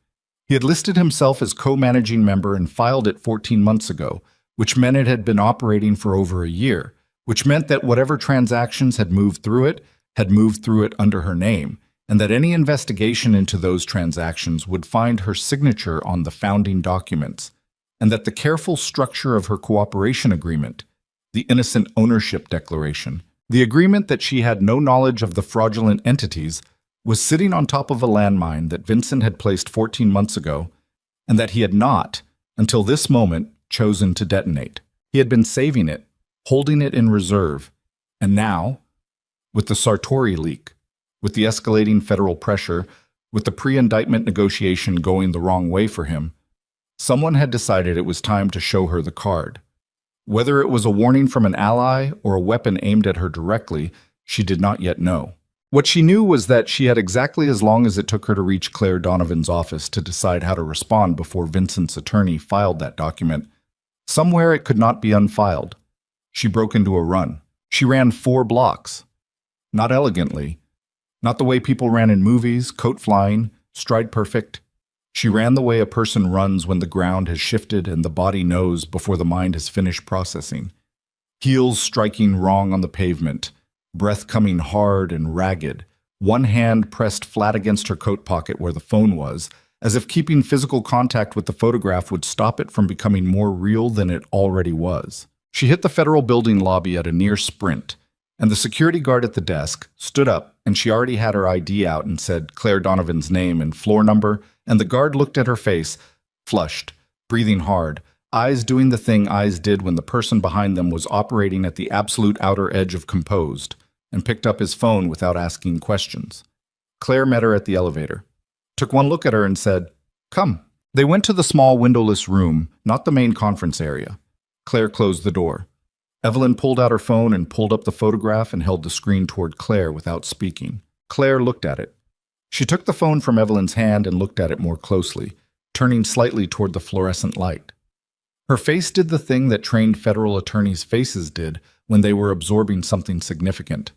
He had listed himself as co-managing member and filed it 14 months ago, which meant it had been operating for over a year, which meant that whatever transactions had moved through it under her name, and that any investigation into those transactions would find her signature on the founding documents, and that the careful structure of her cooperation agreement, the innocent ownership declaration, the agreement that she had no knowledge of the fraudulent entities, was sitting on top of a landmine that Vincent had placed 14 months ago, and that he had not, until this moment, chosen to detonate. He had been saving it, holding it in reserve, and now, with the Sartori leak, with the escalating federal pressure, with the pre-indictment negotiation going the wrong way for him, someone had decided it was time to show her the card. Whether it was a warning from an ally or a weapon aimed at her directly, she did not yet know. What she knew was that she had exactly as long as it took her to reach Claire Donovan's office to decide how to respond before Vincent's attorney filed that document. Somewhere it could not be unfiled. She broke into a run. She ran 4 blocks. Not elegantly. Not the way people ran in movies, coat flying, stride perfect. She ran the way a person runs when the ground has shifted and the body knows before the mind has finished processing. Heels striking wrong on the pavement, breath coming hard and ragged, one hand pressed flat against her coat pocket where the phone was, as if keeping physical contact with the photograph would stop it from becoming more real than it already was. She hit the federal building lobby at a near sprint, and the security guard at the desk stood up, and she already had her ID out and said Claire Donovan's name and floor number, and the guard looked at her face, flushed, breathing hard, eyes doing the thing eyes did when the person behind them was operating at the absolute outer edge of composed, and picked up his phone without asking questions. Claire met her at the elevator, took one look at her and said, "Come." They went to the small windowless room, not the main conference area. Claire closed the door. Evelyn pulled out her phone and pulled up the photograph and held the screen toward Claire without speaking. Claire looked at it. She took the phone from Evelyn's hand and looked at it more closely, turning slightly toward the fluorescent light. Her face did the thing that trained federal attorneys' faces did when they were absorbing something significant.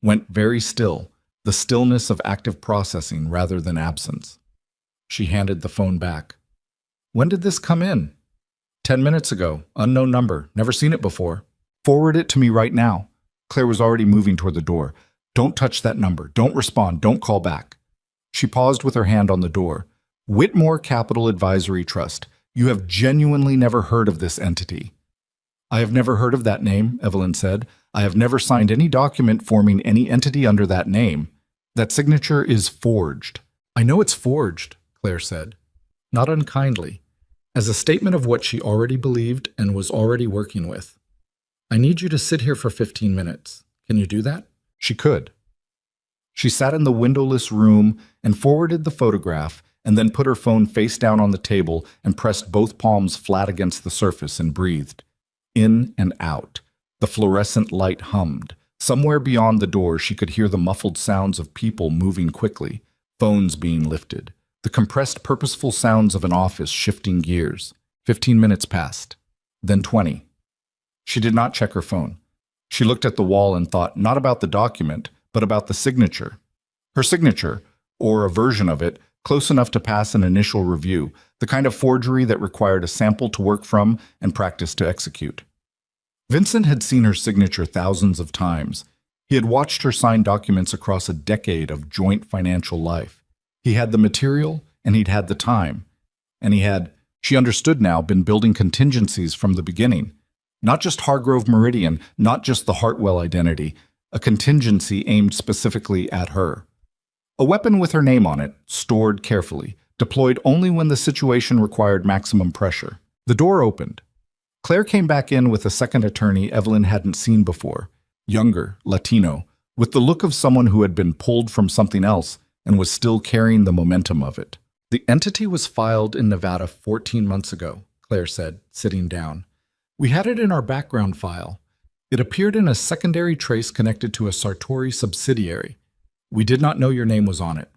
Went very still, the stillness of active processing rather than absence. She handed the phone back. "When did this come in?" 10 minutes ago. Unknown number. Never seen it before." "Forward it to me right now." Claire was already moving toward the door. "Don't touch that number. Don't respond. Don't call back." She paused with her hand on the door. "Whitmore Capital Advisory Trust. You have genuinely never heard of this entity." "I have never heard of that name," Evelyn said. "I have never signed any document forming any entity under that name. That signature is forged." "I know it's forged," Claire said, not unkindly, as a statement of what she already believed and was already working with. "I need you to sit here for 15 minutes. Can you do that?" She could. She sat in the windowless room and forwarded the photograph, and then put her phone face down on the table and pressed both palms flat against the surface and breathed. In and out. The fluorescent light hummed. Somewhere beyond the door she could hear the muffled sounds of people moving quickly, phones being lifted, the compressed purposeful sounds of an office shifting gears. 15 minutes passed. Then 20. She did not check her phone. She looked at the wall and thought not about the document, but about the signature. Her signature, or a version of it, close enough to pass an initial review, the kind of forgery that required a sample to work from and practice to execute. Vincent had seen her signature thousands of times. He had watched her sign documents across a decade of joint financial life. He had the material, and he'd had the time. And he had, she understood now, been building contingencies from the beginning. Not just Hargrove Meridian, not just the Hartwell identity, a contingency aimed specifically at her. A weapon with her name on it, stored carefully, deployed only when the situation required maximum pressure. The door opened. Claire came back in with a second attorney Evelyn hadn't seen before, younger, Latino, with the look of someone who had been pulled from something else and was still carrying the momentum of it. The entity was filed in Nevada 14 months ago, Claire said, sitting down. We had it in our background file. It appeared in a secondary trace connected to a Sartori subsidiary. We did not know your name was on it.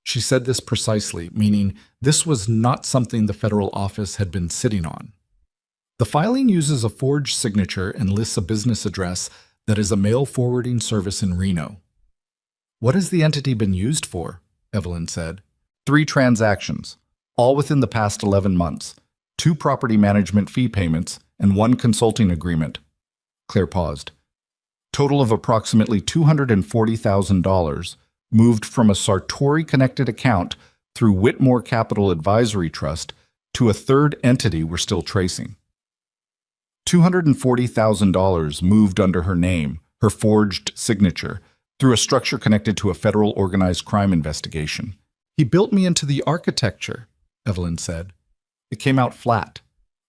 She said this precisely, meaning this was not something the federal office had been sitting on. The filing uses a forged signature and lists a business address that is a mail forwarding service in Reno. What has the entity been used for? Evelyn said. 3 transactions, all within the past 11 months, 2 property management fee payments, and 1 consulting agreement. Claire paused. Total of approximately $240,000 moved from a Sartori-connected account through Whitmore Capital Advisory Trust to a third entity we're still tracing. $240,000 moved under her name, her forged signature, through a structure connected to a federal organized crime investigation. He built me into the architecture, Evelyn said. It came out flat,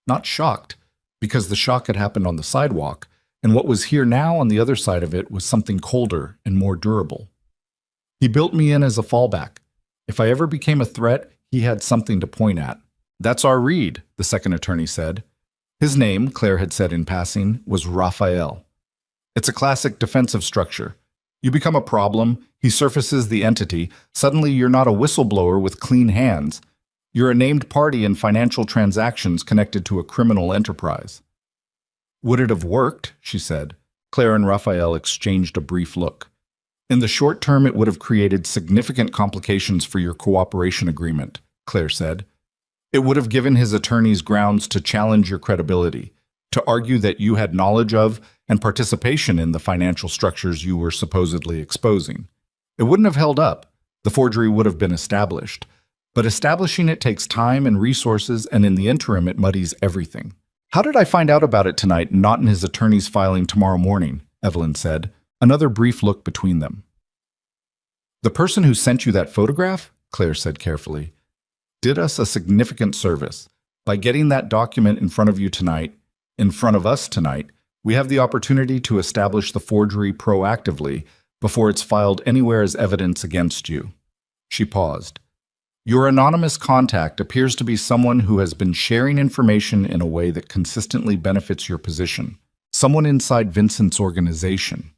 not shocked, because the shock had happened on the sidewalk, and what was here now on the other side of it was something colder and more durable. He built me in as a fallback. If I ever became a threat, he had something to point at. That's our read, the second attorney said. His name, Claire had said in passing, was Raphael. It's a classic defensive structure. You become a problem, he surfaces the entity, suddenly you're not a whistleblower with clean hands. You're a named party in financial transactions connected to a criminal enterprise. Would it have worked? She said. Claire and Raphael exchanged a brief look. In the short term, it would have created significant complications for your cooperation agreement, Claire said. It would have given his attorneys grounds to challenge your credibility, to argue that you had knowledge of and participation in the financial structures you were supposedly exposing. It wouldn't have held up. The forgery would have been established. But establishing it takes time and resources, and in the interim, it muddies everything. How did I find out about it tonight, not in his attorney's filing tomorrow morning? Evelyn said. Another brief look between them. The person who sent you that photograph, Claire said carefully, did us a significant service. By getting that document in front of you tonight, in front of us tonight, we have the opportunity to establish the forgery proactively before it's filed anywhere as evidence against you. She paused. Your anonymous contact appears to be someone who has been sharing information in a way that consistently benefits your position. Someone inside Vincent's organization.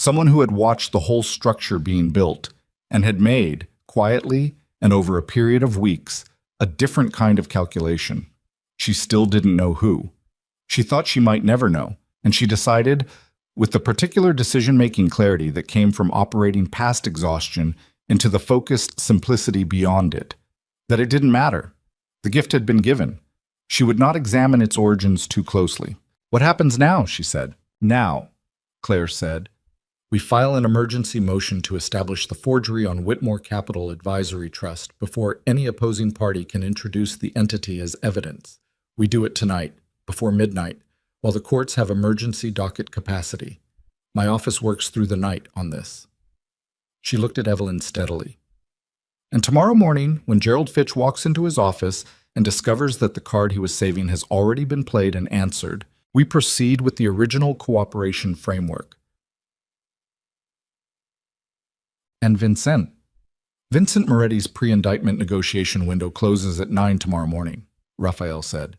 Someone who had watched the whole structure being built and had made, quietly and over a period of weeks, a different kind of calculation. She still didn't know who. She thought she might never know, and she decided, with the particular decision-making clarity that came from operating past exhaustion into the focused simplicity beyond it, that it didn't matter. The gift had been given. She would not examine its origins too closely. What happens now? She said. Now, Claire said. We file an emergency motion to establish the forgery on Whitmore Capital Advisory Trust before any opposing party can introduce the entity as evidence. We do it tonight, before midnight, while the courts have emergency docket capacity. My office works through the night on this. She looked at Evelyn steadily. And tomorrow morning, when Gerald Fitch walks into his office and discovers that the card he was saving has already been played and answered, we proceed with the original cooperation framework. And Vincent Moretti's pre-indictment negotiation window closes at 9 tomorrow morning, Raphael said.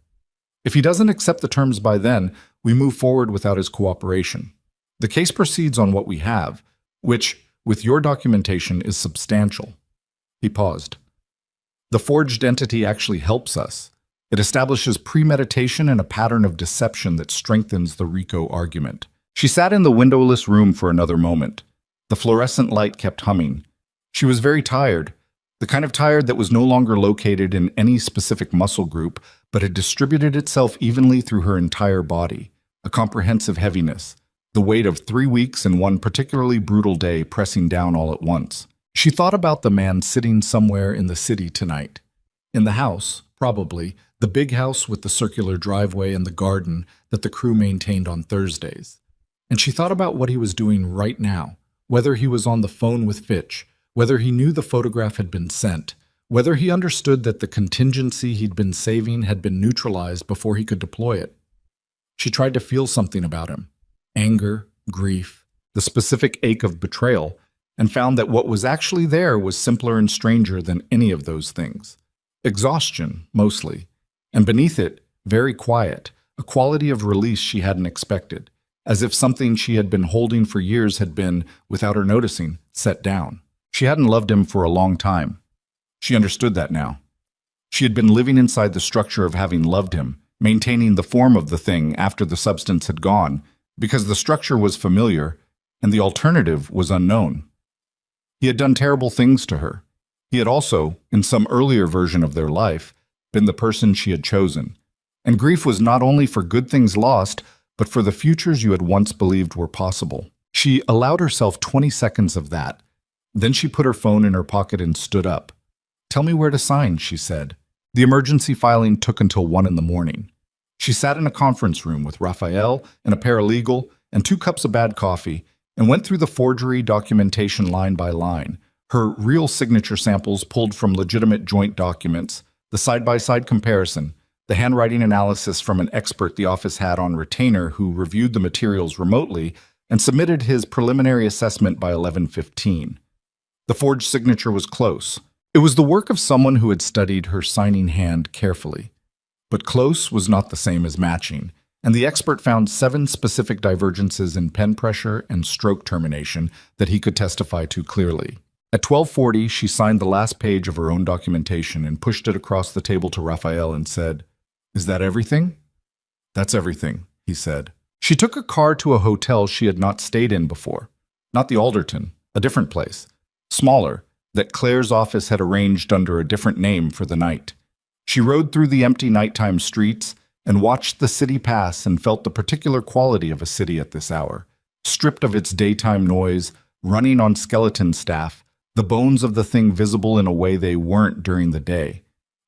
If he doesn't accept the terms by then, we move forward without his cooperation. The case proceeds on what we have, which, with your documentation, is substantial. He paused. The forged entity actually helps us. It establishes premeditation and a pattern of deception that strengthens the RICO argument. She sat in the windowless room for another moment. The fluorescent light kept humming. She was very tired, the kind of tired that was no longer located in any specific muscle group, but had distributed itself evenly through her entire body, a comprehensive heaviness, the weight of 3 weeks and one particularly brutal day pressing down all at once. She thought about the man sitting somewhere in the city tonight. In the house, probably, the big house with the circular driveway and the garden that the crew maintained on Thursdays. And she thought about what he was doing right now, whether he was on the phone with Fitch, whether he knew the photograph had been sent, whether he understood that the contingency he'd been saving had been neutralized before he could deploy it. She tried to feel something about him: anger, grief, the specific ache of betrayal, and found that what was actually there was simpler and stranger than any of those things. Exhaustion, mostly, and beneath it, very quiet, a quality of release she hadn't expected, as if something she had been holding for years had been, without her noticing, set down. She hadn't loved him for a long time. She understood that now. She had been living inside the structure of having loved him, maintaining the form of the thing after the substance had gone, because the structure was familiar and the alternative was unknown. He had done terrible things to her. He had also, in some earlier version of their life, been the person she had chosen. And grief was not only for good things lost, but for the futures you had once believed were possible. She allowed herself 20 seconds of that. Then she put her phone in her pocket and stood up. "Tell me where to sign," she said. The emergency filing took until 1 in the morning. She sat in a conference room with Raphael and a paralegal and 2 cups of bad coffee and went through the forgery documentation line by line, her real signature samples pulled from legitimate joint documents, the side-by-side comparison, the handwriting analysis from an expert the office had on retainer who reviewed the materials remotely and submitted his preliminary assessment by 11:15. The forged signature was close. It was the work of someone who had studied her signing hand carefully. But close was not the same as matching, and the expert found 7 specific divergences in pen pressure and stroke termination that he could testify to clearly. At 12:40, she signed the last page of her own documentation and pushed it across the table to Raphael and said, "Is that everything?" "That's everything," he said. She took a car to a hotel she had not stayed in before. Not the Alderton, a different place, smaller, that Claire's office had arranged under a different name for the night. She rode through the empty nighttime streets and watched the city pass and felt the particular quality of a city at this hour. Stripped of its daytime noise, running on skeleton staff, the bones of the thing visible in a way they weren't during the day.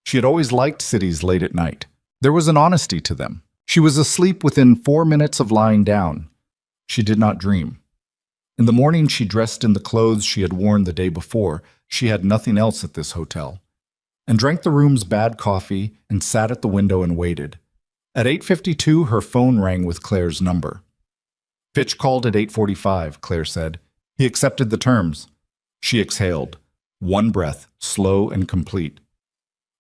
She had always liked cities late at night. There was an honesty to them. She was asleep within 4 minutes of lying down. She did not dream. In the morning, she dressed in the clothes she had worn the day before. She had nothing else at this hotel. And drank the room's bad coffee and sat at the window and waited. At 8:52, her phone rang with Claire's number. "Fitch called at 8:45, Claire said. "He accepted the terms." She exhaled. One breath, slow and complete.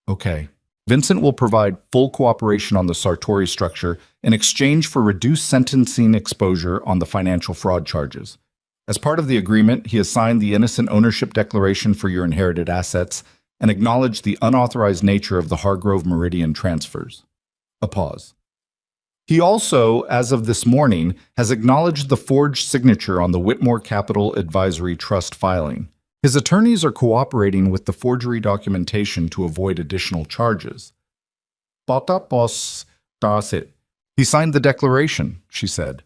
"Okay. Vincent will provide full cooperation on the Sartori structure in exchange for reduced sentencing exposure on the financial fraud charges. As part of the agreement, he has signed the innocent ownership declaration for your inherited assets and acknowledged the unauthorized nature of the Hargrove Meridian transfers." A pause. "He also, as of this morning, has acknowledged the forged signature on the Whitmore Capital Advisory Trust filing. His attorneys are cooperating with the forgery documentation to avoid additional charges." "He signed the declaration," she said.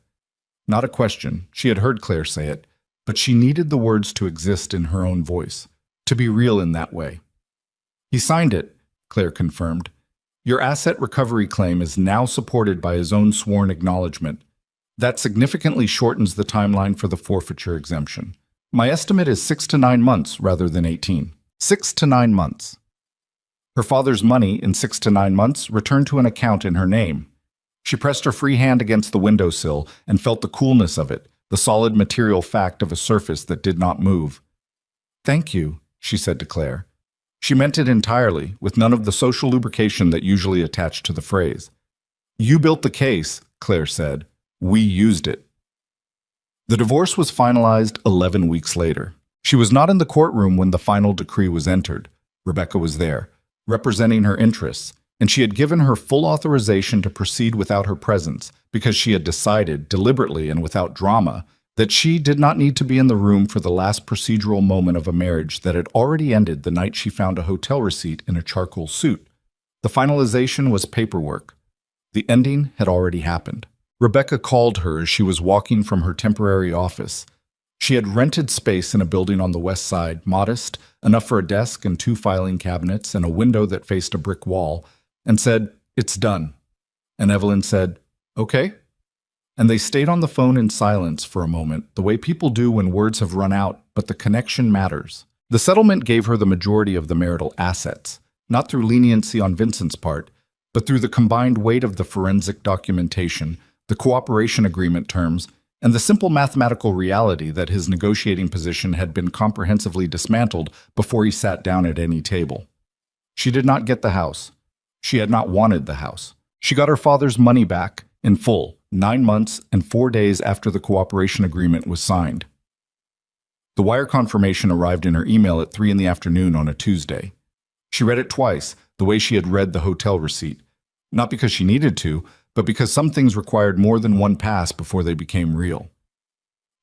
Not a question. She had heard Claire say it, but she needed the words to exist in her own voice, to be real in that way. "He signed it," Claire confirmed. "Your asset recovery claim is now supported by his own sworn acknowledgement. That significantly shortens the timeline for the forfeiture exemption. My estimate is 6 to 9 months rather than 18. 6 to 9 months. Her father's money in 6 to 9 months returned to an account in her name. She pressed her free hand against the windowsill and felt the coolness of it, the solid material fact of a surface that did not move. "Thank you," she said to Claire. She meant it entirely, with none of the social lubrication that usually attached to the phrase. "You built the case," Claire said. "We used it." The divorce was finalized 11 weeks later. She was not in the courtroom when the final decree was entered. Rebecca was there, representing her interests, and she had given her full authorization to proceed without her presence because she had decided, deliberately and without drama, that she did not need to be in the room for the last procedural moment of a marriage that had already ended the night she found a hotel receipt in a charcoal suit. The finalization was paperwork. The ending had already happened. Rebecca called her as she was walking from her temporary office. She had rented space in a building on the west side, modest, enough for a desk and 2 filing cabinets and a window that faced a brick wall, and said, "It's done." And Evelyn said, "Okay." And they stayed on the phone in silence for a moment, the way people do when words have run out, but the connection matters. The settlement gave her the majority of the marital assets, not through leniency on Vincent's part, but through the combined weight of the forensic documentation, the cooperation agreement terms, and the simple mathematical reality that his negotiating position had been comprehensively dismantled before he sat down at any table. She did not get the house. She had not wanted the house. She got her father's money back in full 9 months and 4 days after the cooperation agreement was signed. The wire confirmation arrived in her email at 3 in the afternoon on a Tuesday. She read it twice, the way she had read the hotel receipt. Not because she needed to, but because some things required more than one pass before they became real.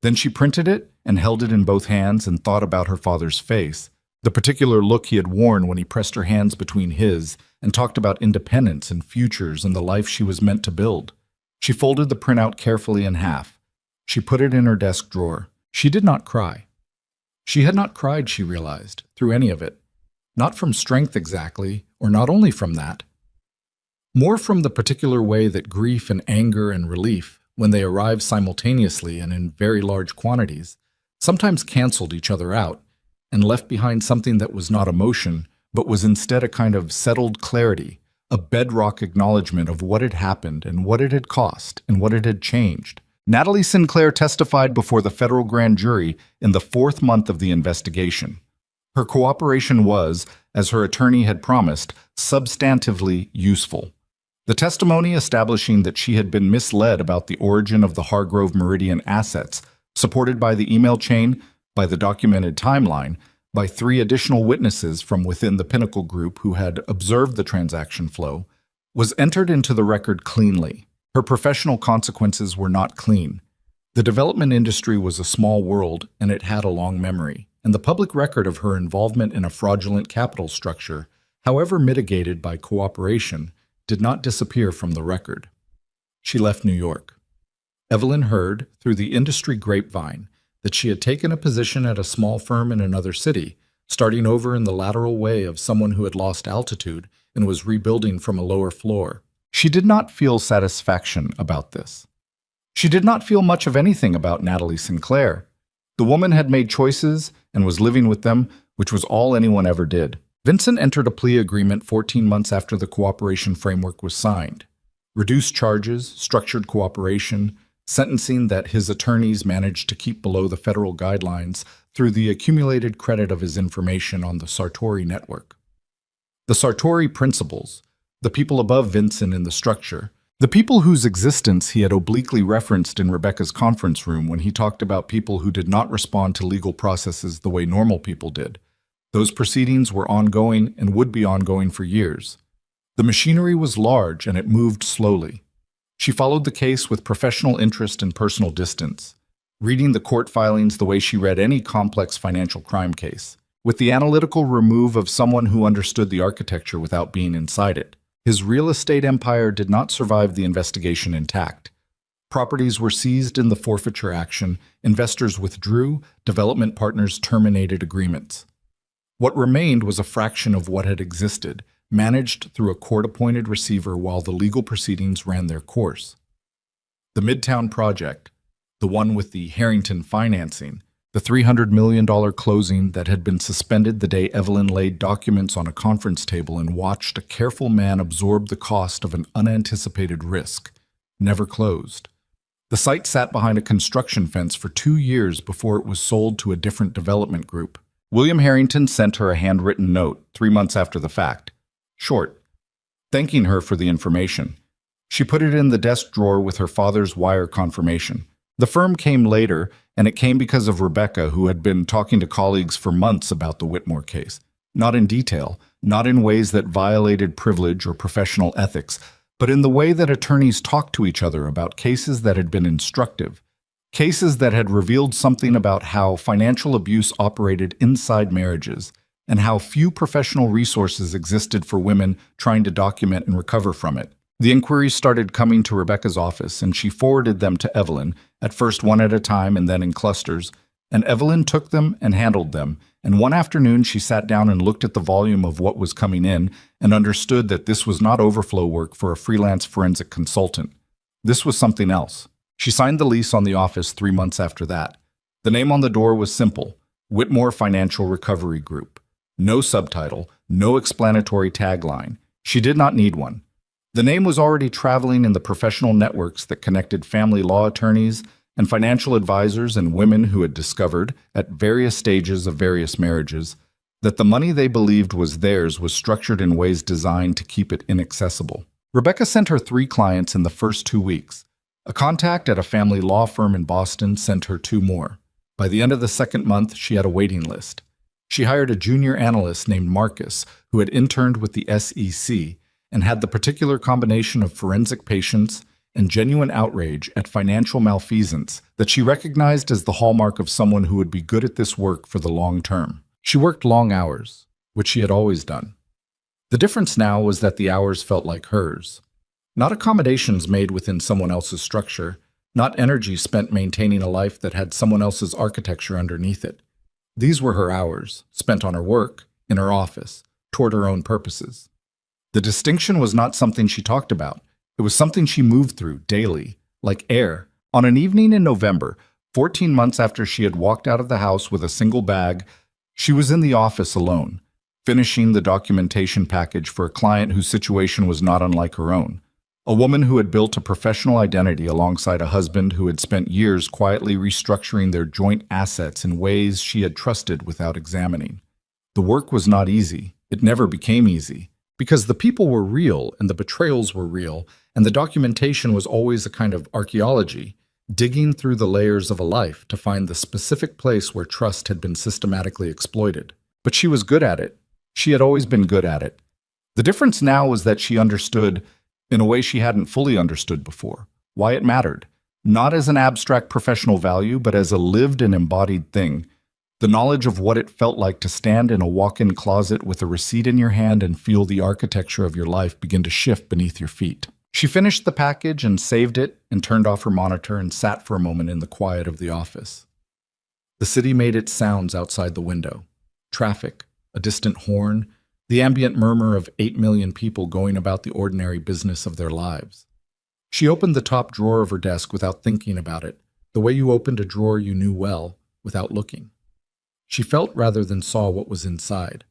Then she printed it and held it in both hands and thought about her father's face, the particular look he had worn when he pressed her hands between his and talked about independence and futures and the life she was meant to build. She folded the printout carefully in half. She put it in her desk drawer. She did not cry. She had not cried, she realized, through any of it. Not from strength exactly, or not only from that. More from the particular way that grief and anger and relief, when they arrived simultaneously and in very large quantities, sometimes canceled each other out and left behind something that was not emotion, but was instead a kind of settled clarity, a bedrock acknowledgement of what had happened and what it had cost and what it had changed. Natalie Sinclair testified before the federal grand jury in the 4th month of the investigation. Her cooperation was, as her attorney had promised, substantively useful. The testimony establishing that she had been misled about the origin of the Hargrove Meridian assets, supported by the email chain, by the documented timeline, by 3 additional witnesses from within the Pinnacle Group who had observed the transaction flow, was entered into the record cleanly. Her professional consequences were not clean. The development industry was a small world, and it had a long memory, and the public record of her involvement in a fraudulent capital structure, however mitigated by cooperation, did not disappear from the record. She left New York. Evelyn heard, through the industry grapevine, that she had taken a position at a small firm in another city, starting over in the lateral way of someone who had lost altitude and was rebuilding from a lower floor. She did not feel satisfaction about this. She did not feel much of anything about Natalie Sinclair. The woman had made choices and was living with them, which was all anyone ever did. Vincent entered a plea agreement 14 months after the cooperation framework was signed. Reduced charges, structured cooperation, sentencing that his attorneys managed to keep below the federal guidelines through the accumulated credit of his information on the Sartori network. The Sartori principles, the people above Vincent in the structure, the people whose existence he had obliquely referenced in Rebecca's conference room when he talked about people who did not respond to legal processes the way normal people did. Those proceedings were ongoing and would be ongoing for years. The machinery was large and it moved slowly. She followed the case with professional interest and personal distance, reading the court filings the way she read any complex financial crime case, with the analytical remove of someone who understood the architecture without being inside it. His real estate empire did not survive the investigation intact. Properties were seized in the forfeiture action, investors withdrew, development partners terminated agreements. What remained was a fraction of what had existed, managed through a court-appointed receiver while the legal proceedings ran their course. The Midtown project, the one with the Harrington financing, the $300 million closing that had been suspended the day Evelyn laid documents on a conference table and watched a careful man absorb the cost of an unanticipated risk, never closed. The site sat behind a construction fence for 2 years before it was sold to a different development group. William Harrington sent her a handwritten note 3 months after the fact, short, thanking her for the information. She put it in the desk drawer with her father's wire confirmation. The firm came later, and it came because of Rebecca, who had been talking to colleagues for months about the Whitmore case. Not in detail, not in ways that violated privilege or professional ethics, but in the way that attorneys talked to each other about cases that had been instructive, cases that had revealed something about how financial abuse operated inside marriages, and how few professional resources existed for women trying to document and recover from it. The inquiries started coming to Rebecca's office, and she forwarded them to Evelyn, at first one at a time and then in clusters, and Evelyn took them and handled them, and one afternoon she sat down and looked at the volume of what was coming in and understood that this was not overflow work for a freelance forensic consultant. This was something else. She signed the lease on the office 3 months after that. The name on the door was simple, Whitmore Financial Recovery Group. No subtitle, no explanatory tagline. She did not need one. The name was already traveling in the professional networks that connected family law attorneys and financial advisors and women who had discovered, at various stages of various marriages, that the money they believed was theirs was structured in ways designed to keep it inaccessible. Rebecca sent her 3 clients in the first 2 weeks. A contact at a family law firm in Boston sent her 2 more. By the end of the second month, she had a waiting list. She hired a junior analyst named Marcus, who had interned with the SEC and had the particular combination of forensic patience and genuine outrage at financial malfeasance that she recognized as the hallmark of someone who would be good at this work for the long term. She worked long hours, which she had always done. The difference now was that the hours felt like hers. Not accommodations made within someone else's structure, not energy spent maintaining a life that had someone else's architecture underneath it. These were her hours, spent on her work, in her office, toward her own purposes. The distinction was not something she talked about. It was something she moved through daily, like air. On an evening in November, 14 months after she had walked out of the house with a single bag, she was in the office alone, finishing the documentation package for a client whose situation was not unlike her own. A woman who had built a professional identity alongside a husband who had spent years quietly restructuring their joint assets in ways she had trusted without examining. The work was not easy. It never became easy, because the people were real and the betrayals were real, and the documentation was always a kind of archaeology, digging through the layers of a life to find the specific place where trust had been systematically exploited. But she was good at it. She had always been good at it. The difference now was that she understood, in a way she hadn't fully understood before, why it mattered, not as an abstract professional value, but as a lived and embodied thing. The knowledge of what it felt like to stand in a walk-in closet with a receipt in your hand and feel the architecture of your life begin to shift beneath your feet. She finished the package and saved it and turned off her monitor and sat for a moment in the quiet of the office. The city made its sounds outside the window. Traffic, a distant horn, the ambient murmur of 8 million people going about the ordinary business of their lives. She opened the top drawer of her desk without thinking about it, the way you opened a drawer you knew well, without looking. She felt rather than saw what was inside.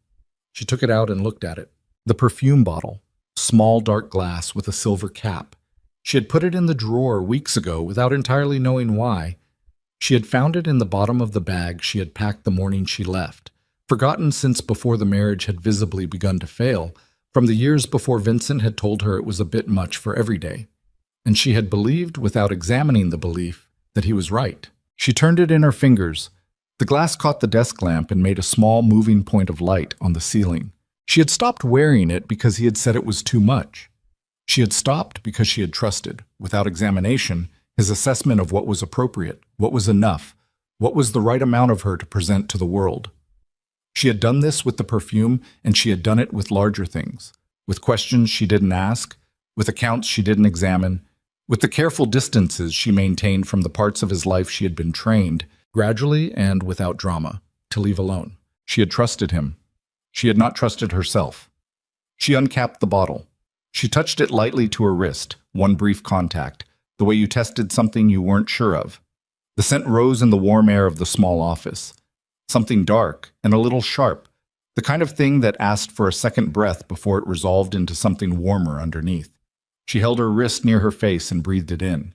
She took it out and looked at it. The perfume bottle, small dark glass with a silver cap. She had put it in the drawer weeks ago without entirely knowing why. She had found it in the bottom of the bag she had packed the morning she left, forgotten since before the marriage had visibly begun to fail, from the years before Vincent had told her it was a bit much for every day. And she had believed, without examining the belief, that he was right. She turned it in her fingers. The glass caught the desk lamp and made a small moving point of light on the ceiling. She had stopped wearing it because he had said it was too much. She had stopped because she had trusted, without examination, his assessment of what was appropriate, what was enough, what was the right amount of her to present to the world. She had done this with the perfume, and she had done it with larger things, with questions she didn't ask, with accounts she didn't examine, with the careful distances she maintained from the parts of his life she had been trained, gradually and without drama, to leave alone. She had trusted him. She had not trusted herself. She uncapped the bottle. She touched it lightly to her wrist, one brief contact, the way you tested something you weren't sure of. The scent rose in the warm air of the small office. Something dark and a little sharp, the kind of thing that asked for a second breath before it resolved into something warmer underneath. She held her wrist near her face and breathed it in.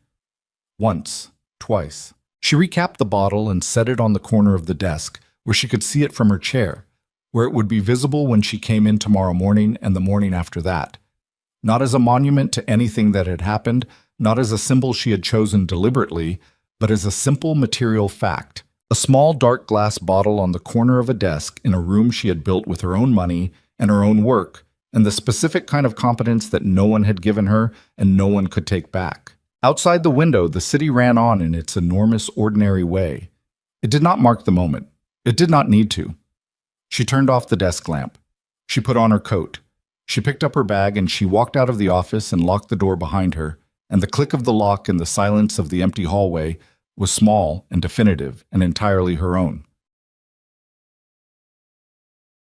Once, twice. She recapped the bottle and set it on the corner of the desk, where she could see it from her chair, where it would be visible when she came in tomorrow morning and the morning after that. Not as a monument to anything that had happened, not as a symbol she had chosen deliberately, but as a simple material fact. A small dark glass bottle on the corner of a desk in a room she had built with her own money and her own work, and the specific kind of competence that no one had given her and no one could take back. Outside the window, the city ran on in its enormous, ordinary way. It did not mark the moment. It did not need to. She turned off the desk lamp. She put on her coat. She picked up her bag and she walked out of the office and locked the door behind her, and the click of the lock and the silence of the empty hallway was small and definitive and entirely her own.